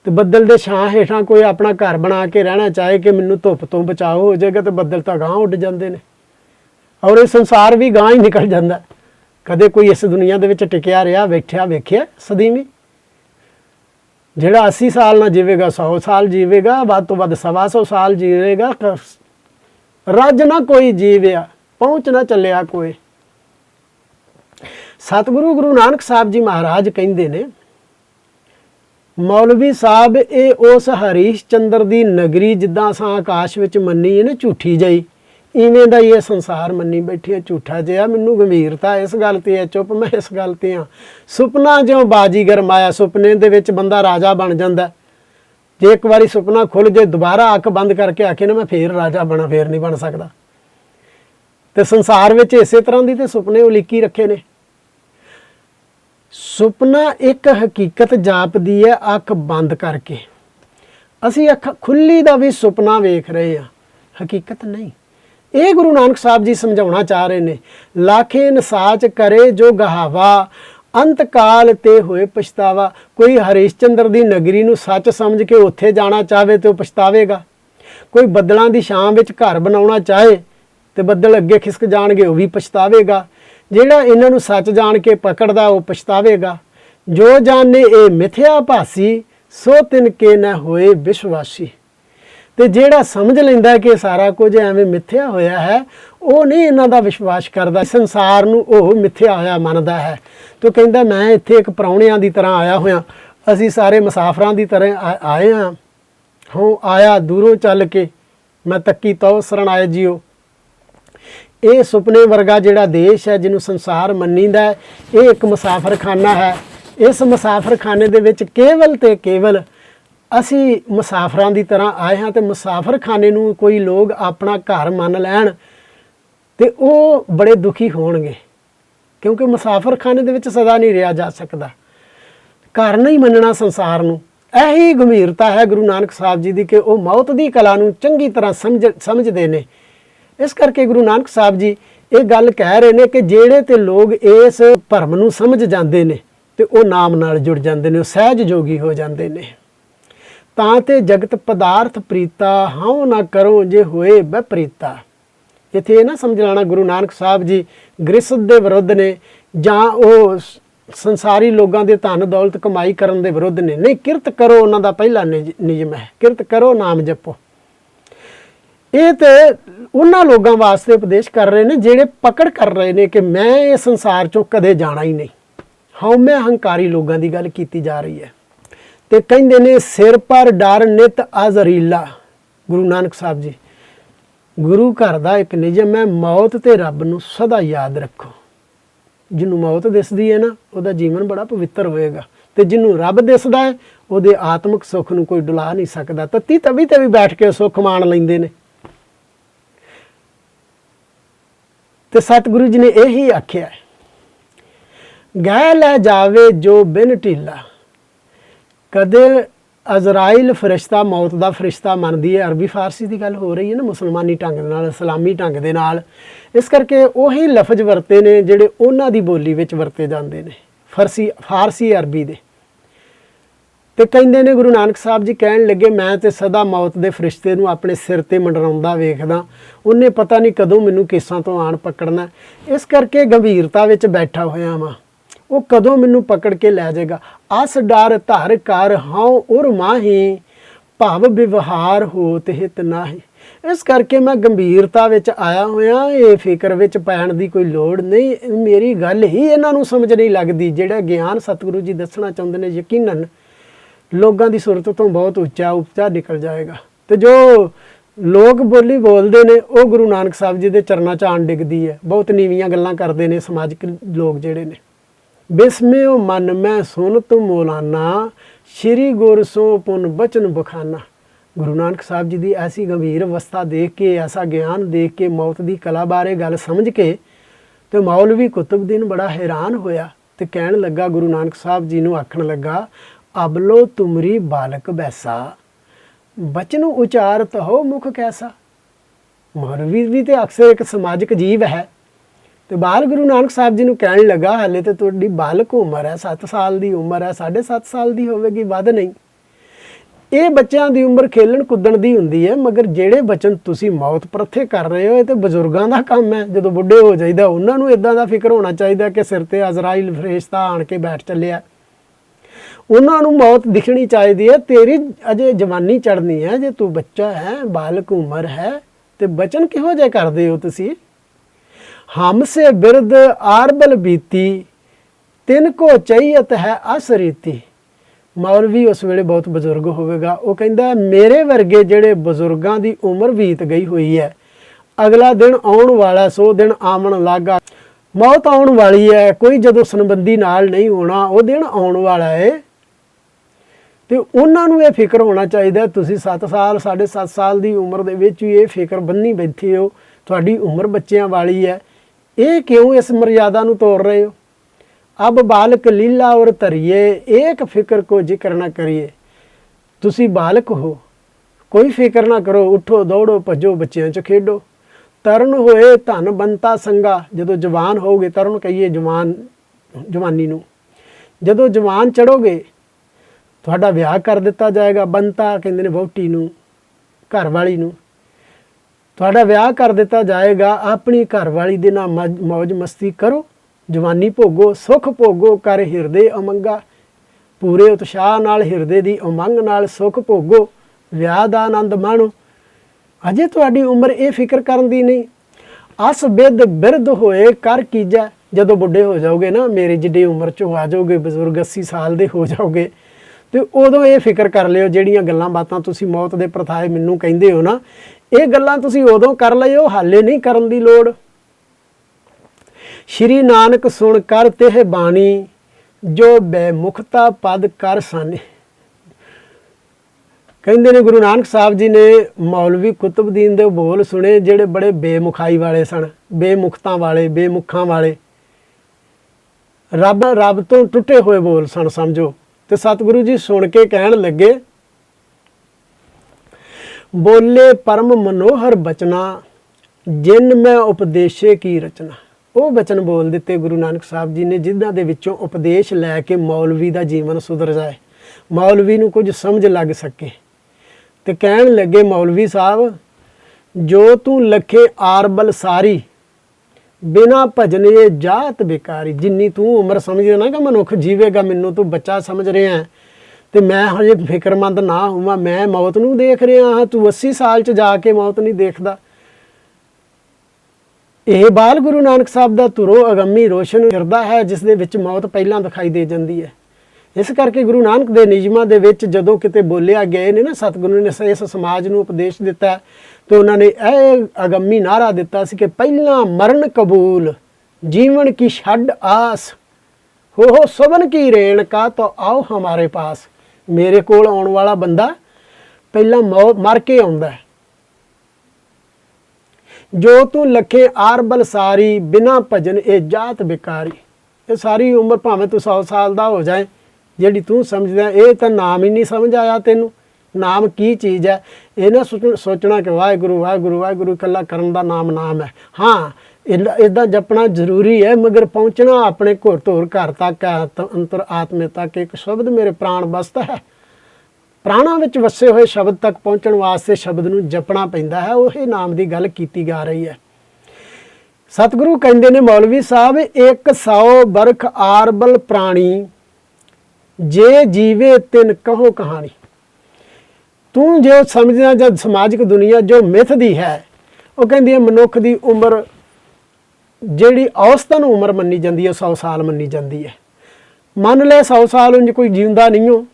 तो बदल के छां हेठां कोई अपना घर बना के रहना चाहे कि मैनू धुप तो बचाओ हो जाएगा, तो बदल तो गांह उड़ जाते हैं और ये संसार भी गांह ही निकल जाता। कदे कोई इस दुनिया दे विच टिकिया रहा बैठा वेख्या सदीवी? जिहड़ा 80 साल ना जीवेगा 100 साल जीवेगा, वध तो वध 125 साल जीवेगा। रज ना कोई जीविया, पहुँच ना चलिया कोई। सतगुरु गुरु नानक साहब जी महाराज कहिंदे ने, मौलवी साहब ये उस हरीश चंद्र की नगरी जिद्दां असां आकाश विच मन्नी है ना झूठी जई, इवें दा ये संसार मन्नी बैठी है झूठा जिहा। मैनू गंभीरता इस गल ते है, चुप मैं इस गल ते हाँ। सुपना ज्यों बाजीगर माया, सुपने दे विच बंदा राजा बन जांदा। जे एक बारी सुपना खुल जे, दोबारा अख बंद करके आखे ना मैं फिर राजा बना, फिर नहीं बन सकता। तो संसार विच इसे तरह की तो सुपने उलीकी रखे ने। सुपना एक हकीकत जापदी है अख बंद करके, असी अख खुली दा भी सुपना वेख रहे हैं, हकीकत नहीं। ये गुरु नानक साहब जी समझाना चाह रहे ने, लाखे नसाच करे जो गहावा, अंत काल ते होए पछतावा। कोई हरिश्चंद्र की नगरी नूं सच समझ के उत्थे जाना चाहे तो पछतावेगा। कोई बदलों की छां विच घर बनाउणा चाहे तो बदल अगे खिसक जाणगे, वह भी पछतावेगा। जिहड़ा इन्हां नूं सच जान के पकड़दा वो पछतावेगा। जो जाने ये मिथ्या भासी, सो तिन के न होए विश्वासी। तो जिहड़ा समझ लैंदा है कि सारा कुछ एवें मिथ्या होया है, वो नहीं इन्हां दा विश्वास करदा, संसार नूं ओह मिथ्या होया मनदा है। तो कहंदा मैं इत्थे एक प्राहुणिਆਂ ਦੀ तरह आया होया, असी सारे मुसाफरां ਦੀ तरह आए हाँ। हों आया दूरों चल के, मैं तक्की तो सरणाए जियो। ये सुपने वर्गा जिहड़ा देश है जिन्हों संसार मन्नीदा है, ये एक मुसाफरखाना है। इस मुसाफरखाने दे विच केवल ते केवल असी मुसाफरां दी तरह आए हाँ। तो मुसाफरखाने नूं कोई लोग अपना घर मन लैण ते वो बड़े दुखी होणगे, क्योंकि मुसाफरखाने दे विच सदा नहीं रहा जा सकता। घर नहीं मनना संसार नूं। यही गंभीरता है गुरु नानक साहब जी की कि वो मौत की कला नूं चंगी तरह समझते हैं। इस करके गुरु नानक साहब जी ये गल कह रहे हैं कि जेड़े ते लोग इस भरम नूं समझ जाते हैं तो वो नाम नाल जुड़ जाते हैं, सहज जोगी हो जाते हैं। तां ते जगत पदार्थ प्रीता, हाओ ना करो जे होए विपरीता। इत्थे ना समझ लाना गुरु नानक साहब जी गृहस्थ दे विरुद्ध ने जां वो संसारी लोगों के धन दौलत कमाई करन दे विरुद्ध ने। नहीं, किरत करो उन्हां दा पहला नियम है, किरत करो नाम जपो। ये तो उन्हां लोगों वास्ते उपदेश कर रहे हैं जिहड़े पकड़ कर रहे हैं कि मैं इस संसार चों कदे जाना ही नहीं। हौमे हंकारी लोगों की गल की जा रही है। तो कहते ने सिर पर डर नित अजरीला। गुरु नानक साहब जी गुरु घर का एक नियम है, मौत ते रब नूं सदा याद रखो। जिन्हों मौत दिसदी है ना, वह जीवन बड़ा पवित्र होएगा। तो जिन्हों रब दिसदा है वो आत्मक सुख नूं कोई डुला नहीं सकता। तत्ती तवी ते भी बैठ के सुख मान लैंदे ने। तो सतगुरु जी ने यही आख्या है, गह लै जावे जो बिन ढीला। कदे अजराइल फरिश्ता मौत का फरिश्ता मनदी है। अरबी फारसी की गल हो रही है ना, मुसलमानी ढंग दे नाल, इस्लामी ढंग दे नाल। इस करके उही लफज वरते ने जिहड़े उन्हां दी बोली विच वरते जांदे ने, फारसी अरबी दे। तो कहंदे ने गुरु नानक साहब जी कहण लगे, मैं तो सदा मौत के फरिश्ते नूं अपने सिर ते मंडराउंदा वेखदा, उन्हें पता नहीं कदों मैनूं केसां तो आण पकड़ना। इस करके गंभीरता विच बैठा होया वां, वो कदों मैनूं पकड़ के लै जाएगा। अस डर धर कर हाओ उर माही, भाव व्यवहार होत हित नाही। इस करके मैं गंभीरता विच आया होया, ये फिक्र विच पैण दी कोई लोड़ नहीं। मेरी गल ही इन्हां नूं समझ नहीं लगदी। जिहड़ा ज्ञान सतगुरु जी दसना चाहुंदे ने, यकीनन लोगों की सुरत तो बहुत उच्चा निकल जाएगा। तो जो लोग बोली बोलते हैं वो गुरु नानक साहब जी के चरणों च आन डिगदी है। बहुत नीवियां गल्लां करते हैं समाजिक लोग जिहड़े ने। बिस्मियो मन मैं सुन तुम मौलाना, श्री गुर सो पुन बचन बखाना। गुरु नानक साहब जी की ऐसी गंभीर अवस्था देख के, ऐसा ज्ञान देख के, मौत की कला बारे गल समझ के, तो मौलवी कुतुबुद्दीन बड़ा हैरान होया। तो कहन लगा, गुरु नानक साहब जी नूं आखण लगा, अबलो तुमरी बालक बैसा, बचन उचारत हो मुख कैसा। मौलवी भी तो अक्सर एक समाजिक जीव है। तो बाल गुरु नानक साहब जी नूं कहण लगा, हाले तो तुहाडी बालक उम्र है, 7 साल की उम्र है, 7.5 साल की होवेगी, वध नहीं। ਇਹ ਬੱਚਿਆਂ ਦੀ ਉਮਰ ਖੇਲਣ ਕੁੱਦਣ ਦੀ ਹੁੰਦੀ ਹੈ, ਮਗਰ ਜਿਹੜੇ ਬਚਨ ਤੁਸੀਂ ਮੌਤ ਪ੍ਰਥੇ ਕਰ ਰਹੇ ਹੋ ਇਹ ਤੇ ਬਜ਼ੁਰਗਾਂ ਦਾ ਕੰਮ ਹੈ। ਜਦੋਂ ਬੁੱਢੇ ਹੋ ਜਾਈਦਾ ਉਹਨਾਂ ਨੂੰ ਇਦਾਂ ਦਾ ਫਿਕਰ ਹੋਣਾ ਚਾਹੀਦਾ ਕਿ ਸਿਰ ਤੇ ਅਜ਼ਰਾਈਲ ਫਰਿਸ਼ਤਾ ਆਣ ਕੇ ਬੈਠ ਚੱਲਿਆ। ਉਹਨਾਂ ਨੂੰ ਮੌਤ ਦਿਖਣੀ ਚਾਹੀਦੀ ਹੈ। ਤੇਰੀ ਅਜੇ ਜਵਾਨੀ ਚੜ੍ਹਨੀ ਹੈ, ਜੇ ਤੂੰ ਬੱਚਾ ਹੈ, ਬਾਲਕ ਉਮਰ ਹੈ, ਤੇ ਬਚਨ ਕਿਹੋ ਜਿਹੇ ਕਰਦੇ ਹੋ ਤੁਸੀਂ। ਹਮ ਸੇ ਬਿਰਦ ਆਰਬਲ ਬੀਤੀ, ਤਿੰਨ ਕੋ ਚਾਹੀਅਤ ਹੈ ਅਸਰੀਤੀ। ਮੌਲਵੀ ਉਸ ਵੇਲੇ ਬਹੁਤ ਬਜ਼ੁਰਗ ਹੋਵੇਗਾ। ਉਹ ਕਹਿੰਦਾ ਮੇਰੇ ਵਰਗੇ ਜਿਹੜੇ ਬਜ਼ੁਰਗਾਂ ਦੀ ਉਮਰ ਬੀਤ ਗਈ ਹੋਈ ਹੈ, ਅਗਲਾ ਦਿਨ ਆਉਣ ਵਾਲਾ ਸੋ ਦਿਨ ਆਵਣ ਲੱਗਾ। ਮੌਤ ਆਉਣ ਵਾਲੀ ਹੈ, ਕੋਈ ਜਦੋਂ ਸੰਬੰਧੀ ਨਾਲ ਨਹੀਂ ਹੋਣਾ, ਉਹ ਦਿਨ ਆਉਣ ਵਾਲਾ ਹੈ। ਤੇ ਉਹਨਾਂ ਨੂੰ ਇਹ ਫਿਕਰ ਹੋਣਾ ਚਾਹੀਦਾ। ਤੁਸੀਂ 7 ਸਾਲ 7.5 ਸਾਲ ਦੀ ਉਮਰ ਦੇ ਵਿੱਚ ਵੀ ਇਹ ਫਿਕਰ ਬੰਨੀ ਬੈਠੇ ਹੋ, ਤੁਹਾਡੀ ਉਮਰ ਬੱਚਿਆਂ ਵਾਲੀ ਹੈ। ਇਹ ਕਿਉਂ ਇਸ ਮਰਿਆਦਾ ਨੂੰ ਤੋੜ ਰਹੇ ਹੋ। ਅਬ ਬਾਲਕ ਲੀਲਾ ਔਰ ਧਰੀਏ, ਏਕ ਫਿਕਰ ਕੋ ਜ਼ਿਕਰ ਨਾ ਕਰੀਏ। ਤੁਸੀਂ ਬਾਲਕ ਹੋ, ਕੋਈ ਫਿਕਰ ਨਾ ਕਰੋ, ਉੱਠੋ ਦੌੜੋ ਭੱਜੋ, ਬੱਚਿਆਂ 'ਚ ਖੇਡੋ। ਤਰਨ ਹੋਏ ਧਨ ਬੰਤਾ ਸੰਗਾ, ਜਦੋਂ ਜਵਾਨ ਹੋਗੇ, ਤਰਨ ਕਹੀਏ ਜਵਾਨੀ ਨੂੰ, ਜਦੋਂ ਜਵਾਨ ਚੜੋਗੇ ਤੁਹਾਡਾ ਵਿਆਹ ਕਰ ਦਿੱਤਾ ਜਾਏਗਾ। ਬੰਤਾ ਕਹਿੰਦੇ ਨੇ ਵਹੁਟੀ ਨੂੰ, ਘਰ ਵਾਲੀ ਨੂੰ। ਤੁਹਾਡਾ ਵਿਆਹ ਕਰ ਦਿੱਤਾ ਜਾਏਗਾ। ਆਪਣੀ ਘਰ ਵਾਲੀ ਦੇ ਨਾਲ ਮੌਜ ਮਸਤੀ ਕਰੋ, ਜਵਾਨੀ ਭੋਗੋ, ਸੁੱਖ ਭੋਗੋ, ਕਰ ਹਿਰਦੇ ਉਮੰਗਾ। ਪੂਰੇ ਉਤਸ਼ਾਹ ਨਾਲ, ਹਿਰਦੇ ਦੀ ਉਮੰਗ ਨਾਲ ਸੁੱਖ ਭੋਗੋ, ਵਿਆਹ ਦਾ ਆਨੰਦ ਮਾਣੋ। ਅਜੇ ਤੁਹਾਡੀ ਉਮਰ ਇਹ ਫਿਕਰ ਕਰਨ ਦੀ ਨਹੀਂ। ਅਸ ਬਿਰਧ ਬਿਰਧ ਹੋਏ ਕਰ ਕੀਜੈ, ਜਦੋਂ ਬੁੱਢੇ ਹੋ ਜਾਓਗੇ ਨਾ, ਮੇਰੇ ਜਿੱਡੀ ਉਮਰ 'ਚ ਆ ਜਾਓਗੇ, ਬਜ਼ੁਰਗ 80 ਸਾਲ ਦੇ ਹੋ ਜਾਓਗੇ, ਤੇ ਉਦੋਂ ਇਹ ਫਿਕਰ ਕਰ ਲਿਓ। ਜਿਹੜੀਆਂ ਗੱਲਾਂ ਬਾਤਾਂ ਤੁਸੀਂ ਮੌਤ ਦੇ ਪ੍ਰਥਾਏ ਮੈਨੂੰ ਕਹਿੰਦੇ ਹੋ ਨਾ, ਇਹ ਗੱਲਾਂ ਤੁਸੀਂ ਉਦੋਂ ਕਰ ਲਿਓ, ਹਾਲੇ ਨਹੀਂ ਕਰਨ ਦੀ ਲੋੜ। ਸ਼੍ਰੀ ਨਾਨਕ ਸੁਣ ਕਰ ਤੇਹ ਬਾਣੀ, ਜੋ ਬੇਮੁਖਤਾ ਪਦ ਕਰ ਸਾਨੇ। ਕਹਿੰਦੇ ਨੇ ਗੁਰੂ ਨਾਨਕ ਸਾਹਿਬ ਜੀ ਨੇ ਮੌਲਵੀ ਕੁਤਬਦੀਨ ਦੇ ਬੋਲ ਸੁਣੇ, ਜਿਹੜੇ ਬੜੇ ਬੇਮੁਖਾਈ ਵਾਲੇ ਸਨ, ਬੇਮੁਖਤਾਂ ਵਾਲੇ, ਬੇਮੁਖਾਂ ਵਾਲੇ, ਰੱਬ ਤੋਂ ਟੁੱਟੇ ਹੋਏ ਬੋਲ ਸਨ ਸਮਝੋ। ਤੇ ਸਤਿਗੁਰੂ ਜੀ ਸੁਣ ਕੇ ਕਹਿਣ ਲੱਗੇ, ਬੋਲੇ ਪਰਮ ਮਨੋਹਰ ਬਚਨਾ, ਜਿਨ ਮੈਂ ਉਪਦੇਸ਼ੇ ਕੀ ਰਚਨਾ। ਉਹ ਬਚਨ ਬੋਲ ਦਿੱਤੇ ਗੁਰੂ ਨਾਨਕ ਸਾਹਿਬ ਜੀ ਨੇ, ਜਿਨ੍ਹਾਂ ਦੇ ਵਿੱਚੋਂ ਉਪਦੇਸ਼ ਲੈ ਕੇ ਮੌਲਵੀ ਦਾ ਜੀਵਨ ਸੁਧਰ ਜਾਏ, ਮੌਲਵੀ ਨੂੰ ਕੁਝ ਸਮਝ ਲੱਗ ਸਕੇ। ਤੇ ਕਹਿਣ ਲੱਗੇ, ਮੌਲਵੀ ਸਾਹਿਬ, ਜੋ ਤੂੰ ਲਖੇ ਆਰਬਲ ਸਾਰੀ, ਬਿਨਾ ਭਜਨੇ ਜਾਤ ਬੇਕਾਰੀ। ਜਿੰਨੀ ਤੂੰ ਉਮਰ ਸਮਝਦਾ ਨਾ ਕਿ ਮਨੁੱਖ ਜੀਵੇਗਾ, ਮੈਨੂੰ ਤੂੰ ਬੱਚਾ ਸਮਝ ਰਿਹਾ ਤੇ ਮੈਂ ਹਜੇ ਫਿਕਰਮੰਦ ਨਾ ਹੋਵਾਂ, ਮੈਂ ਮੌਤ ਨੂੰ ਦੇਖ ਰਿਹਾ ਹਾਂ, ਤੂੰ 80 ਸਾਲ 'ਚ ਜਾ ਕੇ ਮੌਤ ਨਹੀਂ ਦੇਖਦਾ। ਇਹ ਬਾਲ ਗੁਰੂ ਨਾਨਕ ਸਾਹਿਬ ਦਾ ਧੁਰੋ ਅਗੰਮੀ ਰੋਸ਼ਨ ਕਰਦਾ ਹੈ, ਜਿਸ ਦੇ ਵਿੱਚ ਮੌਤ ਪਹਿਲਾਂ ਦਿਖਾਈ ਦੇ ਜਾਂਦੀ ਹੈ। ਇਸ ਕਰਕੇ ਗੁਰੂ ਨਾਨਕ ਦੇ ਨਿਯਮਾਂ ਦੇ ਵਿੱਚ ਜਦੋਂ ਕਿਤੇ ਬੋਲਿਆ ਗਏ ਨੇ ਨਾ, ਸਤਿਗੁਰੂ ਨੇ ਇਸ ਸਮਾਜ ਨੂੰ ਉਪਦੇਸ਼ ਦਿੱਤਾ, ਤੇ ਉਹਨਾਂ ਨੇ ਇਹ ਅਗੰਮੀ ਨਾਅਰਾ ਦਿੱਤਾ ਸੀ ਕਿ ਪਹਿਲਾਂ ਮਰਨ ਕਬੂਲ, ਜੀਵਨ ਕੀ ਛੱਡ ਆਸ, ਹੋ ਸਭਨ ਕੀ ਰੇਣ ਕਾ ਤੋ ਆਓ ਹਮਾਰੇ ਪਾਸ। ਮੇਰੇ ਕੋਲ ਆਉਣ ਵਾਲਾ ਬੰਦਾ ਪਹਿਲਾਂ ਮਰ ਕੇ ਆਉਂਦਾ ਹੈ। ਜੋ ਤੂੰ ਲਖੇ ਆਰਬਲ ਸਾਰੀ, ਬਿਨਾ ਭਜਨ ਇਹ ਜਾਤ ਬੇਕਾਰੀ। ਇਹ ਸਾਰੀ ਉਮਰ ਭਾਵੇਂ ਤੂੰ 100 ਸਾਲ ਦਾ ਹੋ ਜਾਏ, ਜਿਹੜੀ ਤੂੰ ਸਮਝਦਾ ਇਹ ਤਾਂ ਨਾਮ ਹੀ ਨਹੀਂ ਸਮਝ ਆਇਆ ਤੈਨੂੰ। ਨਾਮ ਕੀ ਚੀਜ਼ ਹੈ, ਇਹ ਨਾ ਸੋਚਣਾ ਕਿ ਵਾਹਿਗੁਰੂ ਵਾਹਿਗੁਰੂ ਵਾਹਿਗੁਰੂ ਇਕੱਲਾ ਕਰਨ ਦਾ ਨਾਮ ਹੈ। ਹਾਂ, ਇੱਦਾਂ ਜਪਣਾ ਜ਼ਰੂਰੀ ਹੈ, ਮਗਰ ਪਹੁੰਚਣਾ ਆਪਣੇ ਘੁਰ ਧੁਰ ਘਰ ਤੱਕ, ਅੰਤਰ ਆਤਮੇ ਤੱਕ। ਇੱਕ ਸ਼ਬਦ ਮੇਰੇ ਪ੍ਰਾਣ ਬਸਤ ਹੈ, ਪ੍ਰਾਣਾਂ ਵਿੱਚ ਵਸੇ ਹੋਏ ਸ਼ਬਦ ਤੱਕ ਪਹੁੰਚਣ ਵਾਸਤੇ ਸ਼ਬਦ ਨੂੰ ਜਪਣਾ ਪੈਂਦਾ ਹੈ। ਉਹੀ ਨਾਮ ਦੀ ਗੱਲ ਕੀਤੀ ਜਾ ਰਹੀ ਹੈ। ਸਤਿਗੁਰੂ ਕਹਿੰਦੇ ਨੇ, ਮੌਲਵੀ ਸਾਹਿਬ, 100 ਬਰਖ ਆਰਬਲ ਪ੍ਰਾਣੀ, ਜੇ ਜੀਵੇ ਤਿਨ ਕਹੋ ਕਹਾਣੀ। ਤੂੰ ਜੋ ਸਮਝਦਾ ਜਦ ਸਮਾਜਿਕ ਦੁਨੀਆ ਜੋ ਮਿੱਥਦੀ ਹੈ, ਉਹ ਕਹਿੰਦੀ ਹੈ ਮਨੁੱਖ ਦੀ ਉਮਰ ਜਿਹੜੀ ਔਸਤਨ ਉਮਰ ਮੰਨੀ ਜਾਂਦੀ ਹੈ 100 ਸਾਲ ਮੰਨੀ ਜਾਂਦੀ ਹੈ। ਮੰਨ ਲੈ 100 ਸਾਲ ਉਂਝ ਕੋਈ ਜਿਉਂਦਾ ਨਹੀਂ ਹੋ,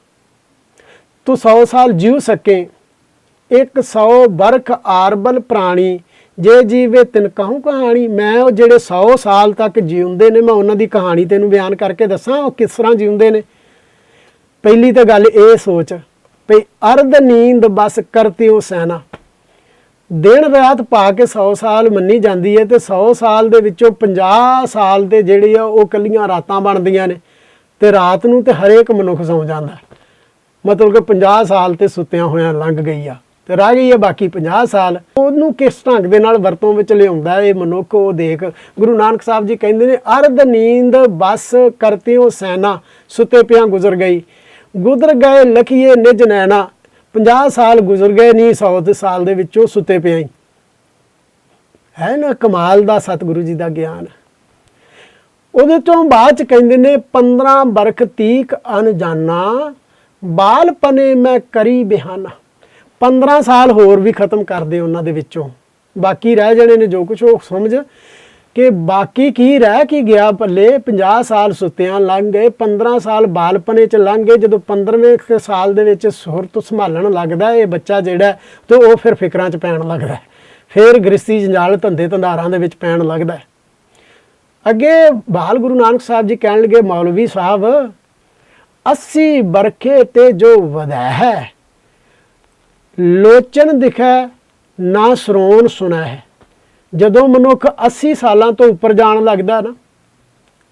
ਤੂੰ 100 ਸਾਲ ਜੀਉ ਸਕੇ। 100 ਬਰਖ ਆਰਬਲ ਪ੍ਰਾਣੀ, ਜੇ ਜੀਵੇ ਤਿਨ ਕਹੂੰ ਕਹਾਣੀ। ਮੈਂ ਉਹ ਜਿਹੜੇ 100 ਸਾਲ ਤੱਕ ਜਿਉਂਦੇ ਨੇ, ਮੈਂ ਉਹਨਾਂ ਦੀ ਕਹਾਣੀ ਤੈਨੂੰ ਬਿਆਨ ਕਰਕੇ ਦੱਸਾਂ ਉਹ ਕਿਸ ਤਰ੍ਹਾਂ ਜਿਉਂਦੇ ਨੇ। ਪਹਿਲੀ ਤਾਂ ਗੱਲ ਇਹ ਸੋਚ ਭਈ ਅਰਧ ਨੀਂਦ ਬਸ ਕਰਤਿਓ ਸੈਨਾ। ਦਿਨ ਰਾਤ ਪਾ ਕੇ 100 ਸਾਲ ਮੰਨੀ ਜਾਂਦੀ ਹੈ, ਤੇ 100 ਸਾਲ ਦੇ ਵਿੱਚੋਂ 50 ਸਾਲ ਦੇ ਜਿਹੜੇ ਆ ਉਹ ਕੱਲੀਆਂ ਰਾਤਾਂ ਬਣਦੀਆਂ ਨੇ, ਤੇ ਰਾਤ ਨੂੰ ਤੇ ਹਰੇਕ ਮਨੁੱਖ ਸੌਂ ਜਾਂਦਾ। ਮਤਲਬ ਕਿ 50 ਸਾਲ ਤੇ ਸੁੱਤਿਆਂ ਹੋਇਆਂ ਲੰਘ ਗਈ ਆ, ਤੇ ਰਹਿ ਗਈ ਹੈ ਬਾਕੀ 50 ਸਾਲ। ਉਹਨੂੰ ਕਿਸ ਢੰਗ ਦੇ ਨਾਲ ਵਰਤੋਂ ਵਿੱਚ ਲਿਆਉਂਦਾ ਇਹ ਮਨੁੱਖ, ਉਹ ਦੇਖ। ਗੁਰੂ ਨਾਨਕ ਸਾਹਿਬ ਜੀ ਕਹਿੰਦੇ ਨੇ, ਅਰਧ ਨੀਂਦ ਬਸ ਕਰਤਿਓ ਸੈਨਾ, ਸੁੱਤੇ ਪਿਆਂ ਗੁਜ਼ਰ ਗਈ। ਗੁਜ਼ਰ ਗਏ ਲਖੀਏ ਨਿਜ ਨੈਣਾ, 50 ਸਾਲ ਗੁਜ਼ਰ ਗਏ ਨਹੀਂ 100 ਸਾਲ ਦੇ ਵਿੱਚੋਂ ਸੁੱਤੇ ਪਿਆ ਹੀ ਹੈ ਨਾ। ਕਮਾਲ ਦਾ ਸਤਿਗੁਰੂ ਜੀ ਦਾ ਗਿਆਨ। ਉਹਦੇ ਤੋਂ ਬਾਅਦ ਚ ਕਹਿੰਦੇ ਨੇ 15 ਬਰਖ ਤੀਕ ਅਣਜਾਨਾ ਬਾਲਪਨੇ ਮੈਂ ਕਰੀ ਬਿਹਾਨਾ। 15 ਸਾਲ ਹੋਰ ਵੀ ਖਤਮ ਕਰਦੇ ਉਹਨਾਂ ਦੇ ਵਿੱਚੋਂ, ਬਾਕੀ ਰਹਿ ਜਾਣੇ ਨੇ ਜੋ ਕੁਛ। ਉਹ ਸਮਝ ਕਿ ਬਾਕੀ ਕੀ ਰਹਿ ਕੀ ਗਿਆ ਪੱਲੇ। 50 ਸਾਲ ਸੁੱਤਿਆਂ ਲੰਘ ਗਏ, 15 ਸਾਲ ਬਾਲਪਨੇ ਚ ਲੰਘ ਗਏ। ਜਦੋਂ 15ਵੇਂ ਸਾਲ ਦੇ ਵਿੱਚ ਸੁਰਤ ਸੰਭਾਲਣ ਲੱਗਦਾ ਇਹ ਬੱਚਾ ਜਿਹੜਾ, ਤੇ ਉਹ ਫਿਰ ਫਿਕਰਾਂ ਚ ਪੈਣ ਲੱਗਦਾ, ਫਿਰ ਗ੍ਰਸਤੀ ਜੰਜਾਲ ਧੰਦੇ ਧੰਦਾਰਾਂ ਦੇ ਵਿੱਚ ਪੈਣ ਲੱਗਦਾ। ਅੱਗੇ ਬਹਾਲ ਗੁਰੂ ਨਾਨਕ ਸਾਹਿਬ ਜੀ ਕਹਿਣ ਲੱਗੇ, ਮੌਲਵੀ ਸਾਹਿਬ 80 ਬਰਖੇ ਤੇ ਜੋ ਵਧੈ ਹੈ, ਲੋਚਨ ਦਿਖੈ ਨਾ ਸਰੋਣ ਸੁਣੈ ਹੈ। ਜਦੋਂ ਮਨੁੱਖ 80 ਸਾਲਾਂ ਤੋਂ ਉੱਪਰ ਜਾਣ ਲੱਗਦਾ ਨਾ,